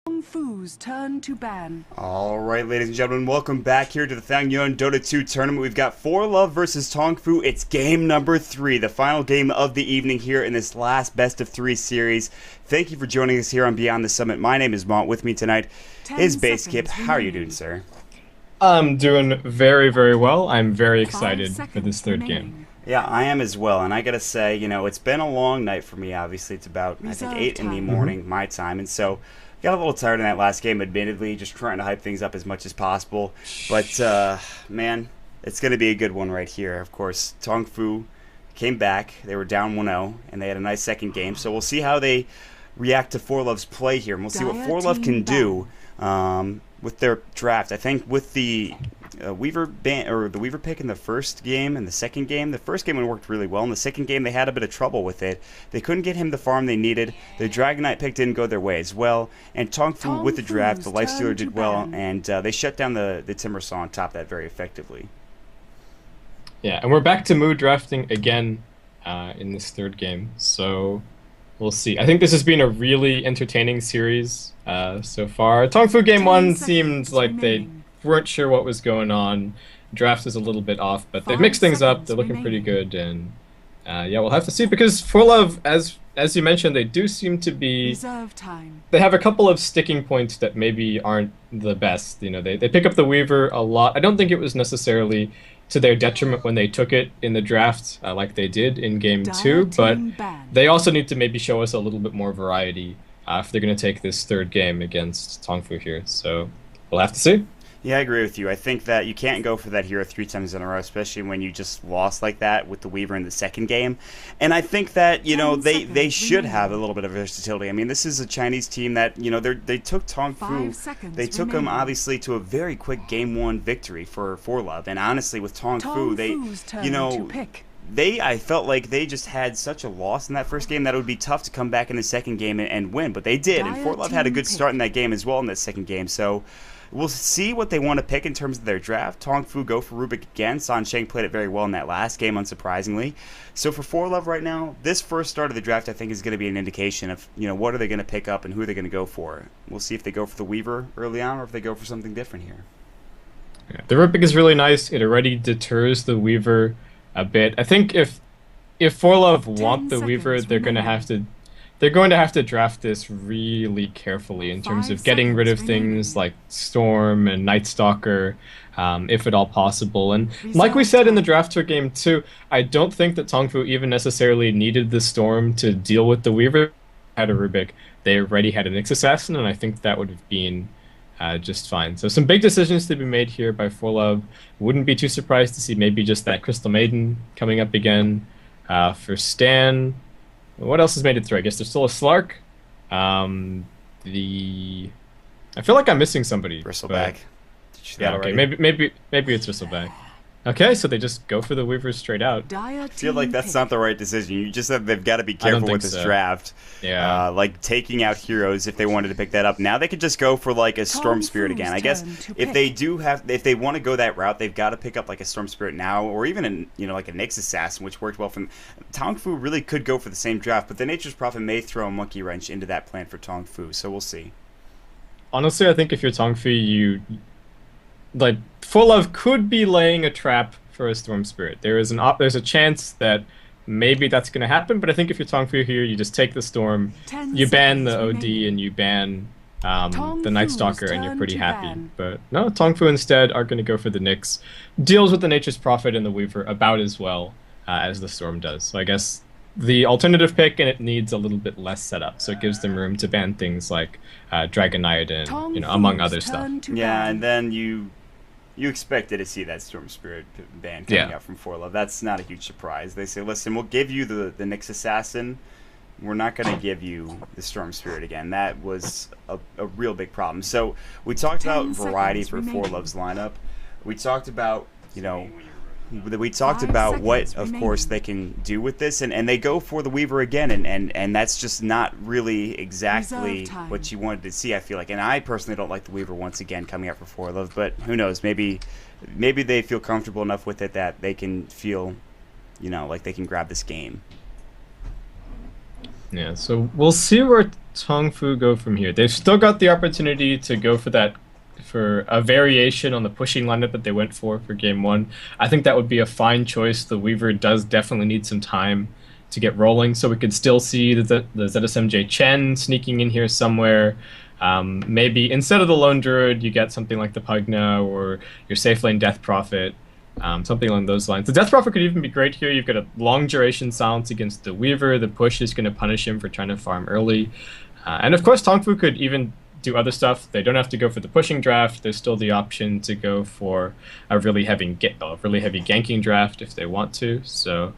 Tongfu's turn to ban. Alright, ladies and gentlemen, welcome back here to the Fengyun Dota 2 tournament. We've got ForLove versus Tongfu. It's game number 3, the final game of the evening here in this last best of 3 series. Thank you for joining us here on Beyond the Summit. My name is Mont. With me tonight is Basekip. How are you doing, sir? I'm doing very, very well. I'm very excited for this third game. Yeah, I am as well, and I gotta say, you know, it's been a long night for me, obviously. It's about, I think, 8 in the morning, my time, and so got a little tired in that last game, admittedly, just trying to hype things up as much as possible. But, man, it's going to be a good one right here. Of course, Tongfu came back. They were down 1-0, and they had a nice second game. So we'll see how they react to ForLove's play here, and we'll see what ForLove can do with their draft. I think with the Weaver pick in the first game and the second game. The first game it worked really well. In the second game, they had a bit of trouble with it. They couldn't get him the farm they needed. The Dragonite pick didn't go their way as well. And Tongfu with the draft, the Lifestealer did well, and they shut down the Timber Saw on top of that very effectively. Yeah, and we're back to mood drafting again in this third game. So we'll see. I think this has been a really entertaining series so far. Tongfu game 1 seemed like they weren't sure what was going on. Draft is a little bit off, but they've mixed things up. They're looking pretty good, and yeah, we'll have to see, because ForLove, as you mentioned, they do seem to be. They have a couple of sticking points that maybe aren't the best. You know, they pick up the Weaver a lot. I don't think it was necessarily to their detriment when they took it in the draft like they did in game 2, but they also need to maybe show us a little bit more variety if they're going to take this third game against Tongfu here. So we'll have to see. Yeah, I agree with you. I think that you can't go for that hero 3 times in a row, especially when you just lost like that with the Weaver in the second game. And I think that, you know, they should have a little bit of versatility. I mean, this is a Chinese team that, you know, they took Tongfu. They took him, obviously, to a very quick game 1 victory for ForLove. And honestly, with Tongfu, they, you know, I felt like they just had such a loss in that first game that it would be tough to come back in the second game and win. But they did, and ForLove had a good start in that game as well in that second game. So we'll see what they want to pick in terms of their draft. Tongfu go for Rubik again. San Sheng played it very well in that last game, unsurprisingly. So for ForLove right now, this first start of the draft I think is going to be an indication of, you know, what are they going to pick up and who are they going to go for. We'll see if they go for the Weaver early on or if they go for something different here. Yeah, the Rubik is really nice. It already deters the Weaver a bit. I think if ForLove want the Weaver, they're going to have to draft this really carefully in terms of getting rid of things like Storm and Night Stalker, if at all possible. And like we said in the draft for game 2, I don't think that Tongfu even necessarily needed the Storm to deal with the Weaver. Had a Rubik, they already had an Nyx Assassin, and I think that would have been just fine. So some big decisions to be made here by ForLove. Wouldn't be too surprised to see maybe just that Crystal Maiden coming up again. For Stan, what else has made it through? I guess there's still a Slark. I feel like I'm missing somebody. Bristleback. Yeah, okay. Maybe it's Bristleback. Okay, so they just go for the Weavers straight out. I feel like that's not the right decision. You just said they've got to be careful with this draft. Yeah. Like taking out heroes if they wanted to pick that up. Now they could just go for like a Storm Spirit again. I guess if they want to go that route, they've got to pick up like a Storm Spirit now, or even like a Nyx Assassin, which worked well for them. Tongfu really could go for the same draft, but the Nature's Prophet may throw a monkey wrench into that plan for Tongfu. So we'll see. Honestly, I think if you're Tongfu, like ForLove could be laying a trap for a Storm Spirit. There's a chance that maybe that's going to happen, but I think if you're Tongfu here, you just take the Storm, you ban the OD, and you ban the Night Stalker, and you're pretty happy. But no, Tongfu instead are going to go for the Nyx. Deals with the Nature's Prophet and the Weaver about as well as the Storm does. So I guess the alternative pick, and it needs a little bit less setup, so it gives them room to ban things like Dragonite and, you know, among other stuff. Yeah, and then you expected to see that Storm Spirit ban coming out from ForLove. That's not a huge surprise. They say, listen, we'll give you the Nyx Assassin. We're not going to give you the Storm Spirit again. That was a real big problem. So we talked about variety for ForLove's lineup. We talked about, you know, what, of course, they can do with this, and they go for the Weaver again, and that's just not really exactly what you wanted to see, I feel like. And I personally don't like the Weaver once again coming out for ForLove, but who knows, maybe they feel comfortable enough with it that they can feel, you know, like they can grab this game. Yeah, so we'll see where Tongfu go from here? They've still got the opportunity to go for a variation on the pushing lineup that they went for game one. I think that would be a fine choice. The Weaver does definitely need some time to get rolling, so we could still see the ZSMJ Chen sneaking in here somewhere. Maybe instead of the Lone Druid, you get something like the Pugna or your safe lane Death Prophet, something along those lines. The Death Prophet could even be great here. You've got a long duration silence against the Weaver. The push is going to punish him for trying to farm early. And of course, Tongfu could even do other stuff. They don't have to go for the pushing draft. There's still the option to go for a really heavy ganking draft if they want to. So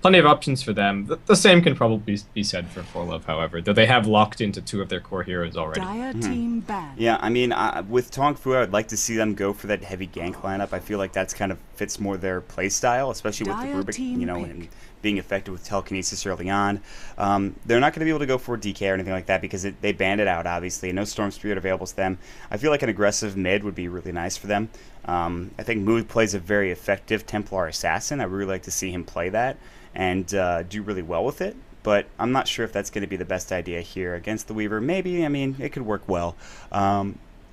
plenty of options for them. The same can probably be said for ForLove, however, though they have locked into two of their core heroes already. Team banned. Yeah, I mean, with Tongfu, I would like to see them go for that heavy gank lineup. I feel like that's kind of fits more their play style, especially with the Rubik, and being effective with telekinesis early on. They're not going to be able to go for DK or anything like that because they banned it out, obviously. No Storm Spirit available to them. I feel like an aggressive mid would be really nice for them. I think Mood plays a very effective Templar Assassin. I would really like to see him play that and do really well with it, but I'm not sure if that's going to be the best idea here against the Weaver. Maybe, I mean, it could work well.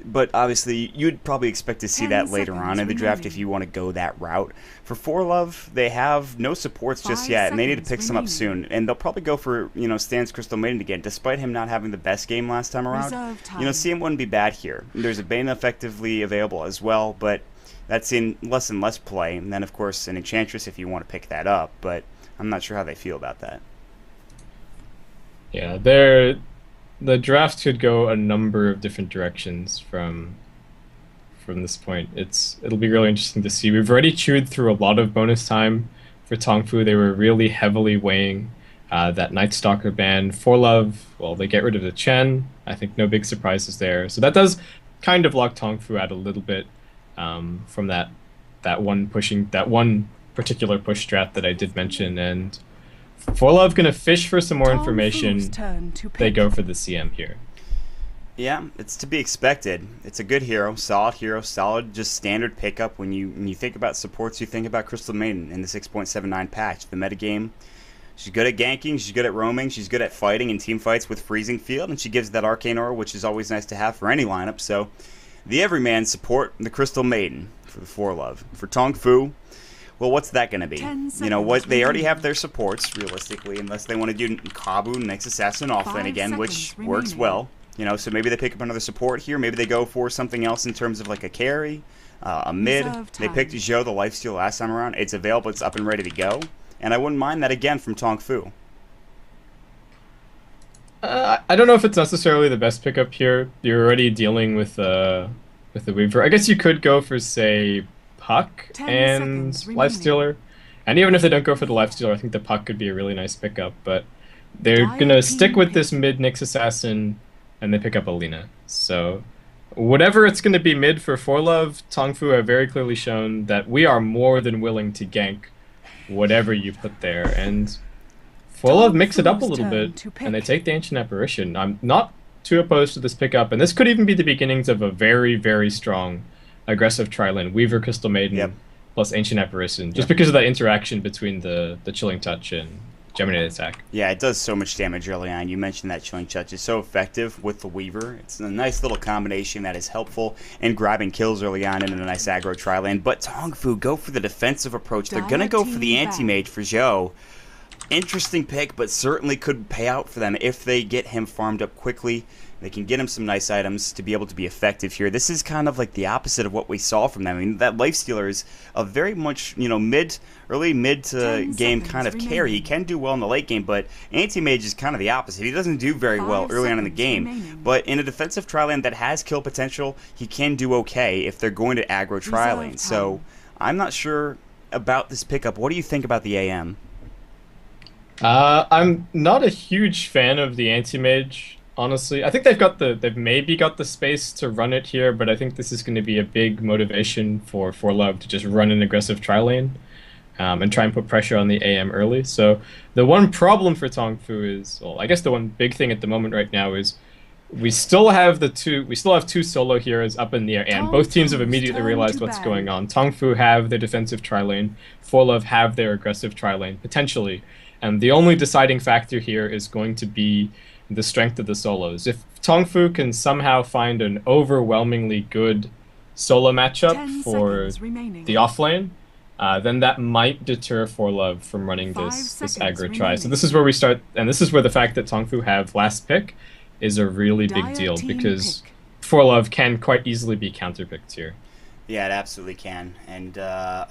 But obviously, you'd probably expect to see that later on in the draft if you want to go that route. For ForLove, they have no supports just yet, and they need to pick some up soon. And they'll probably go for, Stan's Crystal Maiden again, despite him not having the best game last time around. CM wouldn't be bad here. There's a Bane effectively available as well, but that's in less and less play. And then, of course, an Enchantress if you want to pick that up, but I'm not sure how they feel about that. Yeah, the draft could go a number of different directions from this point. It'll be really interesting to see. We've already chewed through a lot of bonus time for Tongfu. They were really heavily weighing that Night Stalker ban. ForLove, well, they get rid of the Chen. I think no big surprises there. So that does kind of lock Tongfu out a little bit from that one particular push strat that I did mention. And ForLove gonna fish for some more information. They go for the CM here. Yeah, it's to be expected. It's a good hero, solid, just standard pickup. When you think about supports, you think about Crystal Maiden in the 6.79 patch. The metagame, she's good at ganking, she's good at roaming, she's good at fighting in team fights with Freezing Field, and she gives that Arcane Aura, which is always nice to have for any lineup. So the everyman support the Crystal Maiden for the ForLove. For Tongfu, well, what's that going to be? What they already have their supports, realistically, unless they want to do Kabu, Next Assassin offlane again, which works well. So maybe they pick up another support here. Maybe they go for something else in terms of like a carry, a mid. They picked Zhou, the lifesteal, last time around. It's available. It's up and ready to go. And I wouldn't mind that again from Tongfu. I don't know if it's necessarily the best pickup here. You're already dealing with the Weaver. I guess you could go for, say, Puck and Lifestealer. And even if they don't go for the Lifestealer, I think the Puck could be a really nice pickup. But they're going to stick with this mid Nyx Assassin, and they pick up Alina. So whatever it's going to be mid for ForLove, Tongfu have very clearly shown that we are more than willing to gank whatever you put there. And ForLove mix it up a little bit, and they take the Ancient Apparition. I'm not too opposed to this pickup, and this could even be the beginnings of a very, very strong aggressive tri-lane, Weaver, Crystal Maiden, plus Ancient Apparition, just because of that interaction between the Chilling Touch and Gemini Attack. Yeah, it does so much damage early on. You mentioned that Chilling Touch is so effective with the Weaver. It's a nice little combination that is helpful in grabbing kills early on in a nice aggro tri-lane. But Tongfu go for the defensive approach. They're going to go for the anti-mage for Zhou. Interesting pick, but certainly could pay out for them if they get him farmed up quickly. They can get him some nice items to be able to be effective here. This is kind of like the opposite of what we saw from them. I mean, that Lifestealer is a very much, early mid to game kind of carry. He can do well in the late game, but Anti-Mage is kind of the opposite. He doesn't do very well early on in the game. But in a defensive tri-lane that has kill potential, he can do okay if they're going to aggro tri-lane. So I'm not sure about this pickup. What do you think about the AM? I'm not a huge fan of the Anti-Mage, honestly. I think they've maybe got the space to run it here, but I think this is going to be a big motivation for ForLove to just run an aggressive tri-lane and try and put pressure on the AM early. So the one problem for Tongfu is, well, I guess the one big thing at the moment right now is we still have two solo heroes up in the air, and both teams have immediately realized what's going on. Tongfu have their defensive tri-lane, ForLove have their aggressive tri-lane, potentially. And the only deciding factor here is going to be the strength of the solos. If Tongfu can somehow find an overwhelmingly good solo matchup 10 for seconds remaining. the offlane, then that might deter ForLove from running 5 this seconds aggro try. So remaining. this is where we start, and this is where the fact that Tongfu have last pick is a really big Dire deal, team because pick. ForLove can quite easily be counterpicked here. Yeah, it absolutely can. And I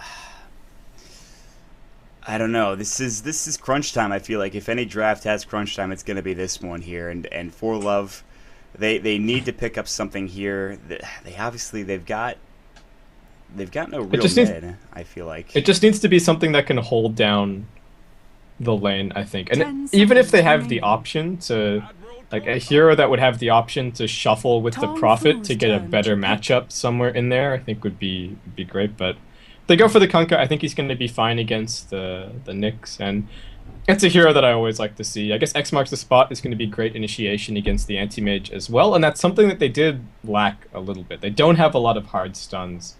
don't know. This is crunch time. I feel like if any draft has crunch time, it's going to be this one here. And ForLove, they need to pick up something here. They obviously they've got no real mid. I feel like It just needs to be something that can hold down the lane, I think. 10 And even if they have the remaining. option to, like a hero that would have the option to shuffle with the Tongfu's Prophet to get a turn better to pick. matchup somewhere in there, I think would be great. But if they go for the Kunkka, I think he's going to be fine against the Nyx, and it's a hero that I always like to see. I guess X marks the spot is going to be great initiation against the anti-mage as well, and that's something that they did lack a little bit. They don't have a lot of hard stuns,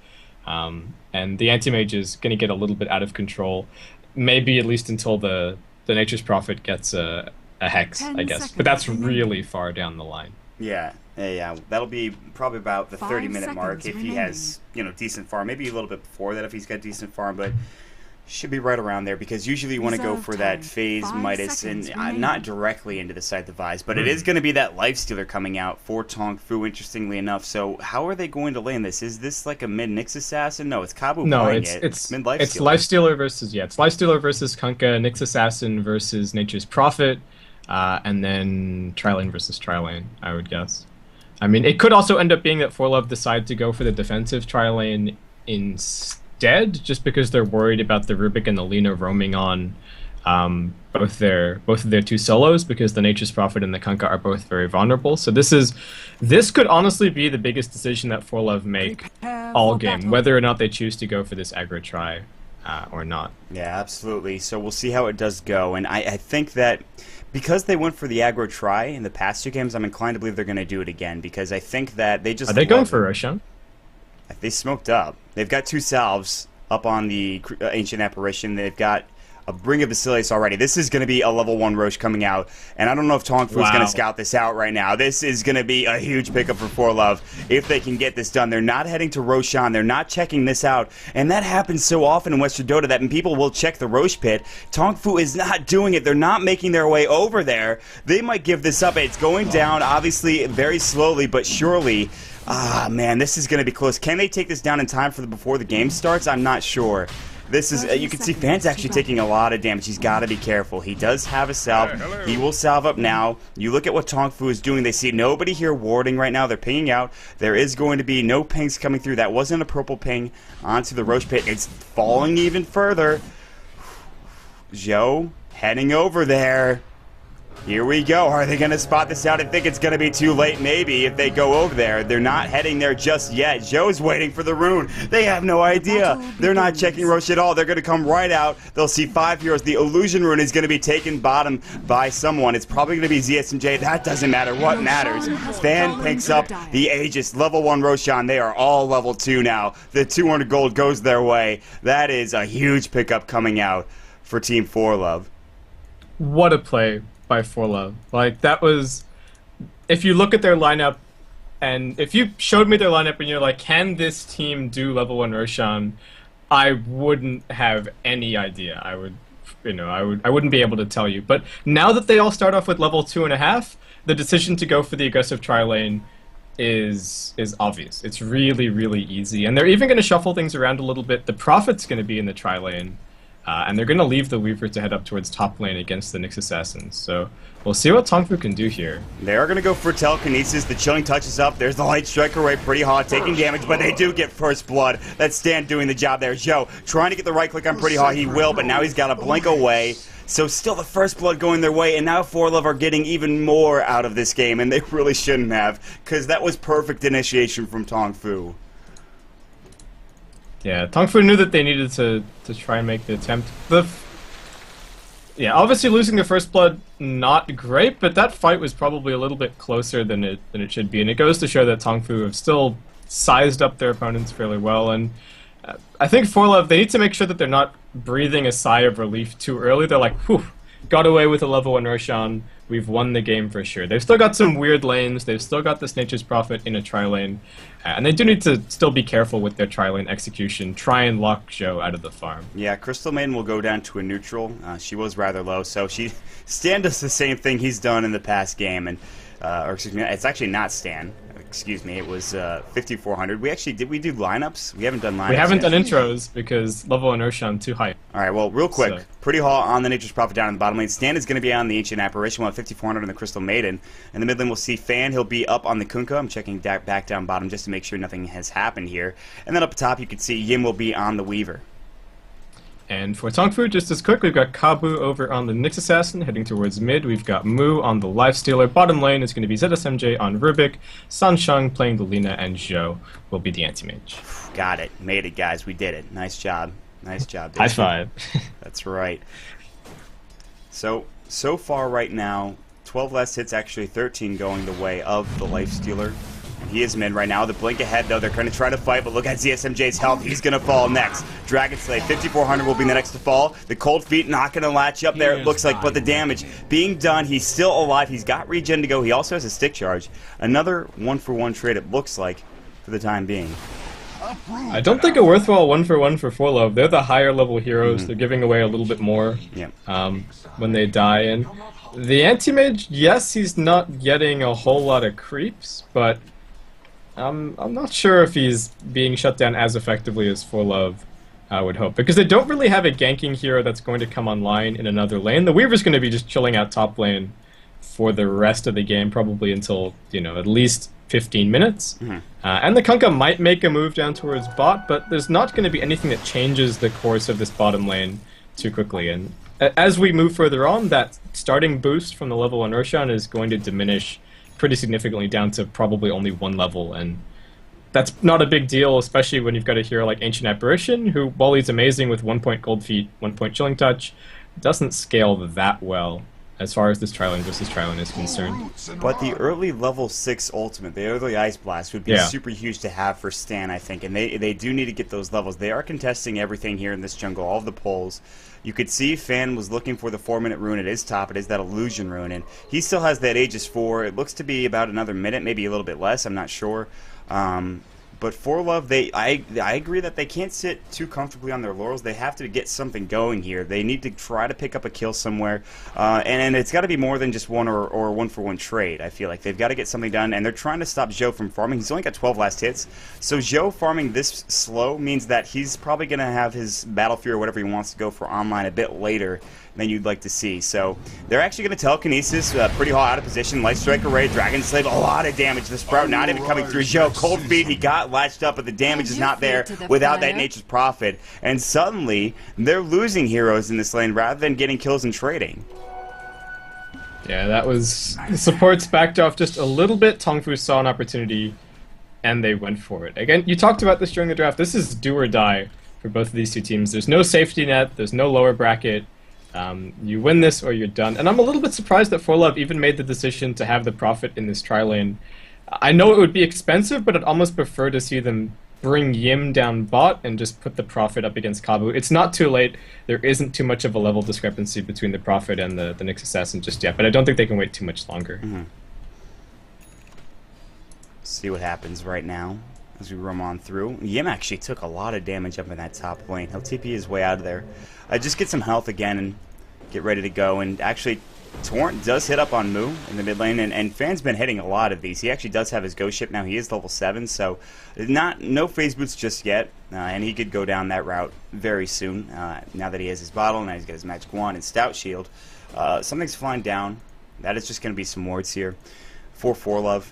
and the anti-mage is going to get a little bit out of control, maybe at least until the Nature's Prophet gets a hex, 10 I guess. seconds But that's remaining. really far down the line. yeah. That'll be probably about the 5 30-minute mark if seconds he has decent farm. Maybe a little bit before that if he's got decent farm, but should be right around there, because usually you want to go Reserve for that time. phase 5 Midas and seconds remaining. not directly into the side device, but it is going to be that Lifestealer coming out for Tongfu, interestingly enough. So how are they going to land this? Is this like a mid Nyx assassin? No, it's Kabu No, playing it's mid it's Lifestealer. Lifestealer versus it's Lifestealer versus Kunkka, Nyx Assassin versus Nature's Prophet, and then Trilane versus Trilane, I would guess. I mean, it could also end up being that ForLove decide to go for the defensive Trilane instead, just because they're worried about the Rubik and the Lina roaming on both of their two solos, because the Nature's Prophet and the Kunkka are both very vulnerable. So this could honestly be the biggest decision that ForLove make Prepare all for game, battle. whether or not they choose to go for this aggro try or not. Yeah, absolutely. So we'll see how it does go, and I think that because they went for the aggro try in the past two games, I'm inclined to believe they're going to do it again, because I think that they just Are they going love for it. Roshan? They smoked up. They've got two salves up on the Ancient Apparition. They've got a Ring of Basilius already. This is going to be a level 1 Roche coming out, and I don't know if Tongfu is going Wow. to scout this out right now. This is going to be a huge pickup for ForLove if they can get this done. They're not heading to Roshan. They're not checking this out, and that happens so often in Western Dota that people will check the Roche pit. Tongfu is not doing it. They're not making their way over there. They might give this up. It's going down, obviously, very slowly, but surely. Ah, man, this is going to be close. Can they take this down in time for before the game starts? I'm not sure. This is, you can see Fan's actually taking a lot of damage. He's got to be careful. He does have a salve. He will salve up now. You look at what Tongfu is doing. They see nobody here warding right now. They're pinging out. There is going to be no pings coming through. That wasn't a purple ping onto the Roche pit. It's falling even further. Joe heading over there. Here we go. Are they going to spot this out? I think it's going to be too late, maybe, if they go over there. They're not heading there just yet. Joe's waiting for the rune. They have no idea. They're not checking Roche at all. They're going to come right out. They'll see 5 heroes. The illusion rune is going to be taken bottom by someone. It's probably going to be ZSMJ. That doesn't matter. What matters? Fan picks up the Aegis. Level 1 Roshan. They are all level 2 now. The 200 gold goes their way. That is a huge pickup coming out for Team ForLove. What a play by ForLove. Like, that was... If you look at their lineup, and if you showed me their lineup and you're like, can this team do level 1 Roshan, I wouldn't have any idea. I wouldn't be able to tell you. But now that they all start off with level 2.5, the decision to go for the aggressive tri-lane is obvious. It's really, really easy. And they're even going to shuffle things around a little bit. The Prophet's going to be in the tri-lane. And they're going to leave the Weaver to head up towards top lane against the Nyx Assassins. So we'll see what Tongfu can do here. They are going to go for telekinesis. The Chilling Touch is up. There's the Light Striker away pretty hot, taking damage, but they do get first blood. That's Stan doing the job there. Joe trying to get the right click on pretty hot. He will, but now he's got to blink away. So still the first blood going their way, and now ForLove are getting even more out of this game, and they really shouldn't have, because that was perfect initiation from Tongfu. Yeah, Tongfu knew that they needed to try and make the attempt. Yeah, obviously losing the first blood, not great, but that fight was probably a little bit closer than it should be, and it goes to show that Tongfu have still sized up their opponents fairly well, and I think ForLove, they need to make sure that they're not breathing a sigh of relief too early. They're like, whew, got away with a level 1 Roshan. we've won the game for sure. They've still got some weird lanes. They've still got this Nature's Prophet in a tri-lane. And they do need to still be careful with their tri-lane execution. Try and lock Zhou out of the farm. Yeah, Crystal Maiden will go down to a neutral. She was rather low, so Stan does the same thing he's done in the past game. And or excuse me, it's actually not Stan. Excuse me, it was 5400. Did we do lineups? We haven't done lineups. We haven't yet. done intros because level inertia too high. All right, well, real quick, Pretty Hall on the Nature's Prophet down in the bottom lane. Stan is going to be on the Ancient Apparition. We'll have 5400 on the Crystal Maiden. In the mid lane, we'll see Fan. He'll be up on the Kunkka. I'm checking back down bottom just to make sure nothing has happened here. And then up top, you can see Yim will be on the Weaver. And for Tongfu, just as quick, we've got Kabu over on the Nyx Assassin heading towards mid. We've got Mu on the Lifestealer. Bottom lane is going to be ZSMJ on Rubik. Sansheng playing the Lina, and Zhou will be the anti-mage. Got it. Made it, guys. We did it. Nice job. Nice job, Dave. High five. That's right. So far right now, 12 last hits, actually 13 going the way of the Lifestealer. He is mid right now. The blink ahead, though. They're going to try to fight, but look at ZSMJ's health. He's going to fall next. Dragon Slave, 5400 will be the next to fall. The Cold Feet not going to latch up there, it looks like, but the damage being done. He's still alive. He's got regen to go. He also has a stick charge. Another 1-for-1 trade, it looks like, for the time being. I don't think a worthwhile 1-for-1 for ForLove. They're the higher level heroes. They're giving away a little bit more when they die. And the anti-mage, yes, he's not getting a whole lot of creeps, but I'm not sure if he's being shut down as effectively as ForLove would hope. Because they don't really have a ganking hero that's going to come online in another lane. The Weaver's going to be just chilling out top lane for the rest of the game, probably until, at least 15 minutes. And the Kunkka might make a move down towards bot, but there's not going to be anything that changes the course of this bottom lane too quickly. And as we move further on, that starting boost from the level on Roshan is going to diminish pretty significantly down to probably only one level, and that's not a big deal, especially when you've got a hero like Ancient Apparition, who, while he's amazing with 1 point Cold Feet, 1 point Chilling Touch, doesn't scale that well as far as this Trilane versus Trilane is concerned. But the early level 6 ultimate, the early Ice Blast, would be super huge to have for Stan, I think, and they do need to get those levels. They are contesting everything here in this jungle, all of the polls. You could see Fan was looking for the 4-minute rune at his top. It is that illusion rune, and he still has that Aegis 4. It looks to be about another minute, maybe a little bit less. I'm not sure. But ForLove, I agree that they can't sit too comfortably on their laurels. They have to get something going here. They need to try to pick up a kill somewhere, and it's got to be more than just one or 1-for-1 trade. I feel like they've got to get something done, and they're trying to stop Zhou from farming. He's only got 12 last hits, so Zhou farming this slow means that he's probably going to have his Battle Fury or whatever he wants to go for online a bit later than you'd like to see. So they're actually going to telekinesis, Pretty Hall out of position, Light Strike Array, Dragon Slave, a lot of damage. The Sprout not even coming through. Zhou, Cold Feet, he got latched up, but the damage is not there without that Nature's Prophet. And suddenly, they're losing heroes in this lane rather than getting kills and trading. Yeah, that was... The supports backed off just a little bit. Tongfu saw an opportunity, and they went for it. Again, you talked about this during the draft. This is do or die for both of these two teams. There's no safety net. There's no lower bracket. You win this or you're done. And I'm a little bit surprised that ForLove even made the decision to have the Prophet in this tri-lane. I know it would be expensive, but I'd almost prefer to see them bring Yim down bot and just put the Prophet up against Kabu. It's not too late. There isn't too much of a level discrepancy between the Prophet and the Nyx Assassin just yet, but I don't think they can wait too much longer. See what happens right now as we roam on through. Yim actually took a lot of damage up in that top lane. He'll TP his way out of there. Just get some health again and get ready to go. And actually, Torrent does hit up on Mu in the mid lane, and Fan's been hitting a lot of these. He actually does have his ghost ship now. He is level 7, so no phase boots just yet, and he could go down that route very soon. Now that he has his bottle, now he's got his magic wand and stout shield. Something's flying down. That is just going to be some wards here for ForLove.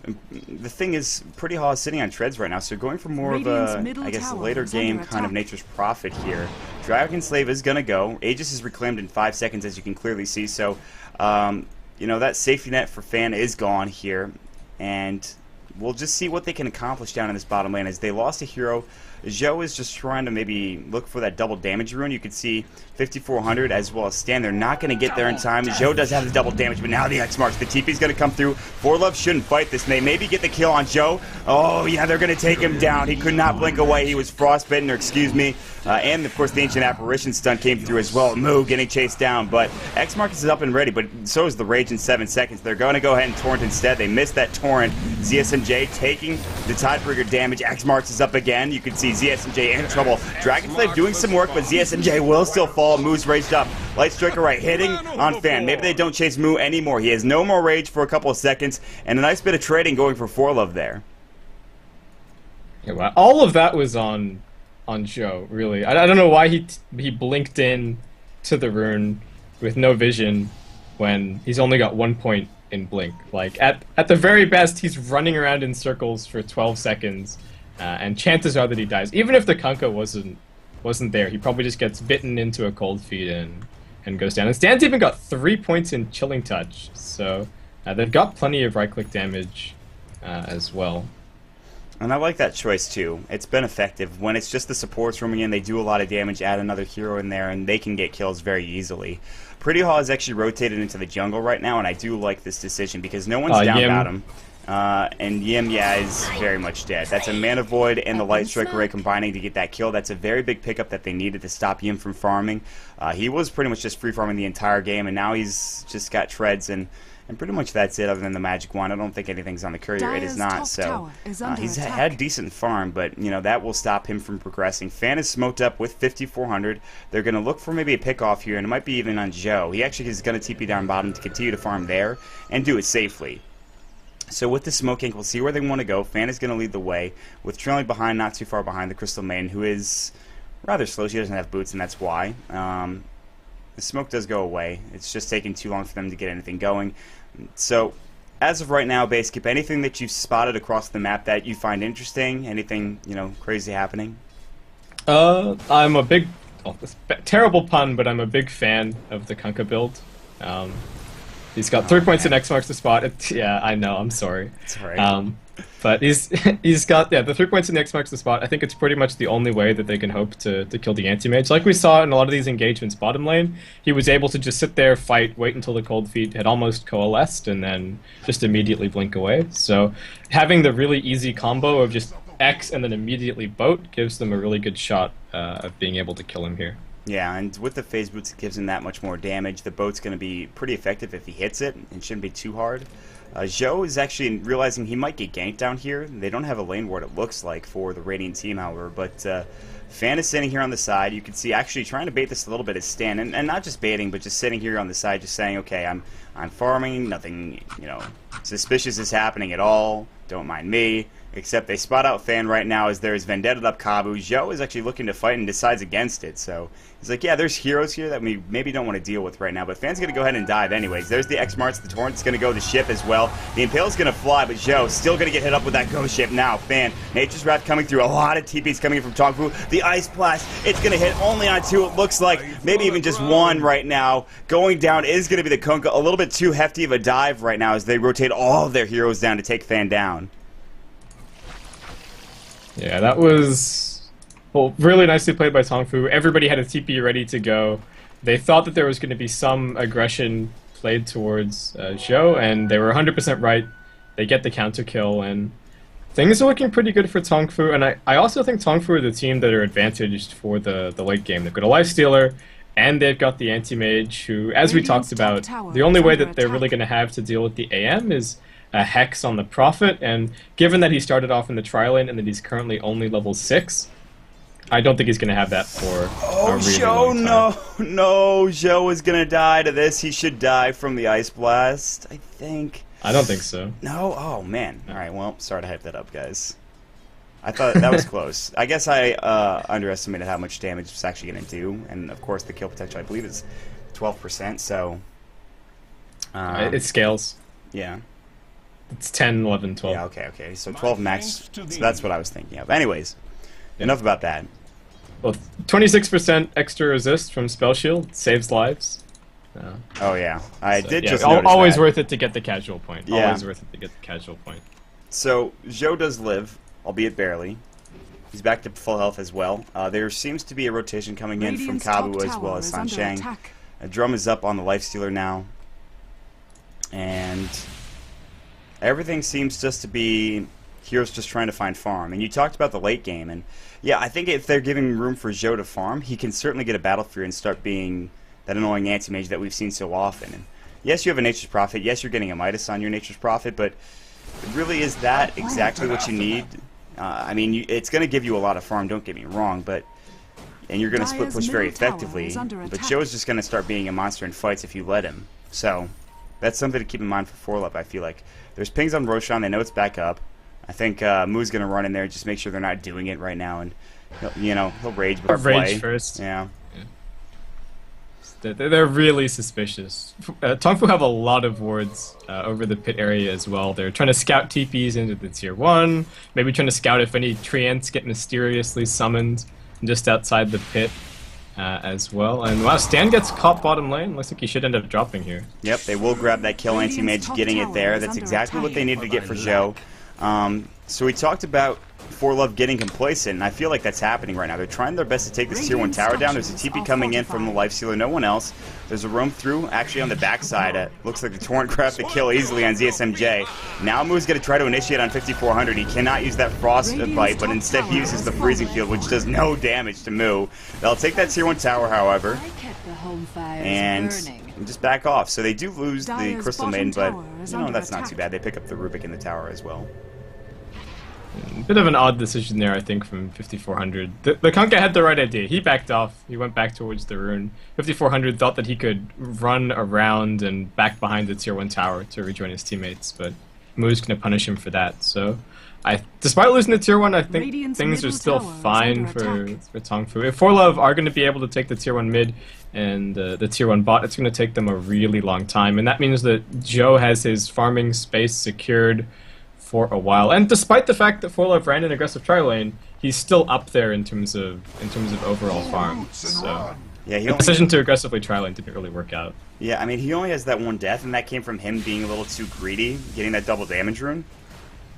The thing is, Pretty Hall is sitting on treads right now, so going for more of a, I guess, later game kind of Nature's Prophet here. Dragon Slave is going to go. Aegis is reclaimed in 5 seconds, as you can clearly see, so, that safety net for Fan is gone here, and we'll just see what they can accomplish down in this bottom lane. As they lost a hero, Zhou is just trying to maybe look for that double damage rune. You can see 5400 as well as Stan. They're not going to get there in time. Zhou does have the double damage, but now the X marks. The TP's going to come through. ForLove shouldn't fight this. They maybe get the kill on Zhou. Oh, yeah, they're going to take him down. He could not blink away. He was frostbitten, or excuse me. And, of course, the Ancient Apparition stun came through as well. Moo getting chased down. But X Marcus is up and ready, but so is the Rage in 7 seconds. They're going to go ahead and Torrent instead. They missed that Torrent. ZSMJ taking the Tidebringer damage. X Marks is up again. You can see ZSMJ in trouble. Dragonflame doing some work, but ZSMJ will still fall. Moo's raged up. Light Striker right hitting on Fan. Maybe they don't chase Moo anymore. He has no more rage for a couple of seconds, and a nice bit of trading going for ForLove there. Yeah, well, all of that was on Joe, really. I don't know why he blinked in to the rune with no vision when he's only got 1 point in blink. Like, at the very best, he's running around in circles for 12 seconds, and chances are that he dies. Even if the Kunkka wasn't there, he probably just gets bitten into a cold feet and goes down. And Stan's even got 3 points in Chilling Touch, so they've got plenty of right-click damage as well. And I like that choice too. It's been effective. When it's just the supports roaming in, they do a lot of damage, add another hero in there, and they can get kills very easily. Pretty Hall is actually rotated into the jungle right now, and I do like this decision because no one's down about him. And Yim, yeah, is very much dead. That's a Mana Void and the Light Strike Array combining to get that kill. That's a very big pickup that they needed to stop Yim from farming. He was pretty much just free farming the entire game, and now he's just got treads and pretty much that's it other than the magic wand. I don't think anything's on the courier. It is not, so he's had decent farm, but you know that will stop him from progressing. Fan is smoked up with 5400. They're going to look for maybe a pick off here, and it might be even on Joe. He actually is going to TP down bottom to continue to farm there and do it safely. So with the Smoke Ink, we'll see where they want to go. Fan is going to lead the way, with trailing behind, not too far behind, the Crystal Maiden, who is rather slow. She doesn't have boots, and that's why. The smoke does go away. It's just taking too long for them to get anything going. So, as of right now, Basecamp, anything that you've spotted across the map that you find interesting? Anything, you know, crazy happening? I'm a big... Oh, terrible pun, but I'm a big fan of the Kunkka build. He's got 3 points in X marks the spot. Yeah, I know, I'm sorry. It's alright. But he's got the 3 points in the X marks the spot. I think it's pretty much the only way that they can hope to kill the anti-mage. Like we saw in a lot of these engagements bottom lane, he was able to just sit there, fight, wait until the cold feet had almost coalesced, and then just immediately blink away. So having the really easy combo of just X and then immediately boat gives them a really good shot of being able to kill him here. Yeah, and with the phase boots, it gives him that much more damage. The boat's going to be pretty effective if he hits it. It shouldn't be too hard. Zhou is actually realizing he might get ganked down here. They don't have a lane ward, it looks like, for the Radiant team, however. But Fan is sitting here on the side. You can see actually trying to bait this a little bit is Stan. And not just baiting, but just sitting here on the side, just saying, okay, I'm farming. Nothing, you know, suspicious is happening at all. Don't mind me. Except they spot out Fan right now as there is Vendetta up Kabu. Zhou is actually looking to fight and decides against it. So he's like, yeah, there's heroes here that we maybe don't want to deal with right now. But Fan's going to go ahead and dive anyways. There's the X-Marts. The Torrent's going to go to ship as well. The Impale's going to fly, but Zhou still going to get hit up with that ghost ship now. Fan, Nature's Wrath coming through. A lot of TPs coming in from Tongfu. The Ice Blast, it's going to hit only on 2. It looks like maybe even just 1 right now. Going down is going to be the Kunkka. A little bit too hefty of a dive right now as they rotate all of their heroes down to take Fan down. Yeah, that was really nicely played by Tongfu. Everybody had a TP ready to go. They thought that there was going to be some aggression played towards Zhou, and they were 100% right. They get the counter kill, and things are looking pretty good for Tongfu. And I also think Tongfu are the team that are advantaged for the late game. They've got a Lifestealer, and they've got the Anti-Mage, who, as we talked about, the only way that they're really going to have to deal with the AM is a Hex on the Prophet, and given that he started off in the tri lane and that he's currently only level 6, I don't think he's going to have that for a really long time. No, Zhou is going to die to this. He should die from the Ice Blast, I think. I don't think so. No? Oh, man. Alright, well, sorry to hype that up, guys. I thought that was close. I guess I underestimated how much damage it's actually going to do, and of course the kill potential, I believe, is 12%, so... it scales. Yeah. It's 10, 11, 12. Yeah, okay. So 12 max. So that's what I was thinking of. Anyways, enough about that. Well, 26% extra resist from Spell Shield saves lives. Oh, yeah. I did just notice always that. Worth it to get the casual point. Yeah. Always worth it to get the casual point. So, Zhou does live, albeit barely. He's back to full health as well. There seems to be a rotation coming in from Kabu as well as Sansheng. A drum is up on the Lifestealer now. And everything seems just to be heroes just trying to find farm. And you talked about the late game, and yeah, I think if they're giving room for Zhou to farm, he can certainly get a Battle Fury and start being that annoying anti-mage that we've seen so often. And yes, you have a Nature's Prophet. Yes, you're getting a Midas on your Nature's Prophet, but really, is that exactly what you need? I mean, it's going to give you a lot of farm, don't get me wrong, and you're going to split push very effectively, but Zhou's just going to start being a monster in fights if you let him. So, that's something to keep in mind for ForLove, I feel like. There's pings on Ro16, they know it's back up. I think Moo's going to run in there and just make sure they're not doing it right now, and he'll rage before play. Rage first. Yeah. They're really suspicious. Tongfu have a lot of wards over the pit area as well. They're trying to scout TPs into the tier 1, maybe trying to scout if any treants get mysteriously summoned just outside the pit as well. And wow, Stan gets caught bottom lane. Looks like he should end up dropping here. Yep, they will grab that kill anti-mage, getting it there. That's exactly what they needed to get for Zhou. So we talked about ForLove getting complacent, and I feel like that's happening right now. They're trying their best to take this tier 1 tower down. There's a TP coming in from the Lifestealer, no one else. There's a roam through, actually on the backside. Looks like the Torrent grabbed the kill easily on ZSMJ. Now Moo's going to try to initiate on 5400. He cannot use that Frostbite, but instead he uses the Freezing Field, which does no damage to Moo. They'll take that tier 1 tower, however, and just back off. So they do lose the Crystal Maiden, but that's not too bad. They pick up the Rubik in the tower as well. Bit of an odd decision there, I think, from 5400. The Kunkka had the right idea. He backed off. He went back towards the rune. 5400 thought that he could run around and back behind the tier 1 tower to rejoin his teammates, but Moo's going to punish him for that. So, despite losing the tier 1, I think things are still fine for Tongfu. If ForLove are going to be able to take the tier 1 mid and the tier 1 bot, it's going to take them a really long time, and that means that Zhou has his farming space secured for a while. And despite the fact that ForLove ran an aggressive tri-lane, he's still up there in terms of overall farm. So yeah, the decision to aggressively tri-lane didn't really work out. Yeah, I mean, he only has that one death, and that came from him being a little too greedy, getting that double damage rune.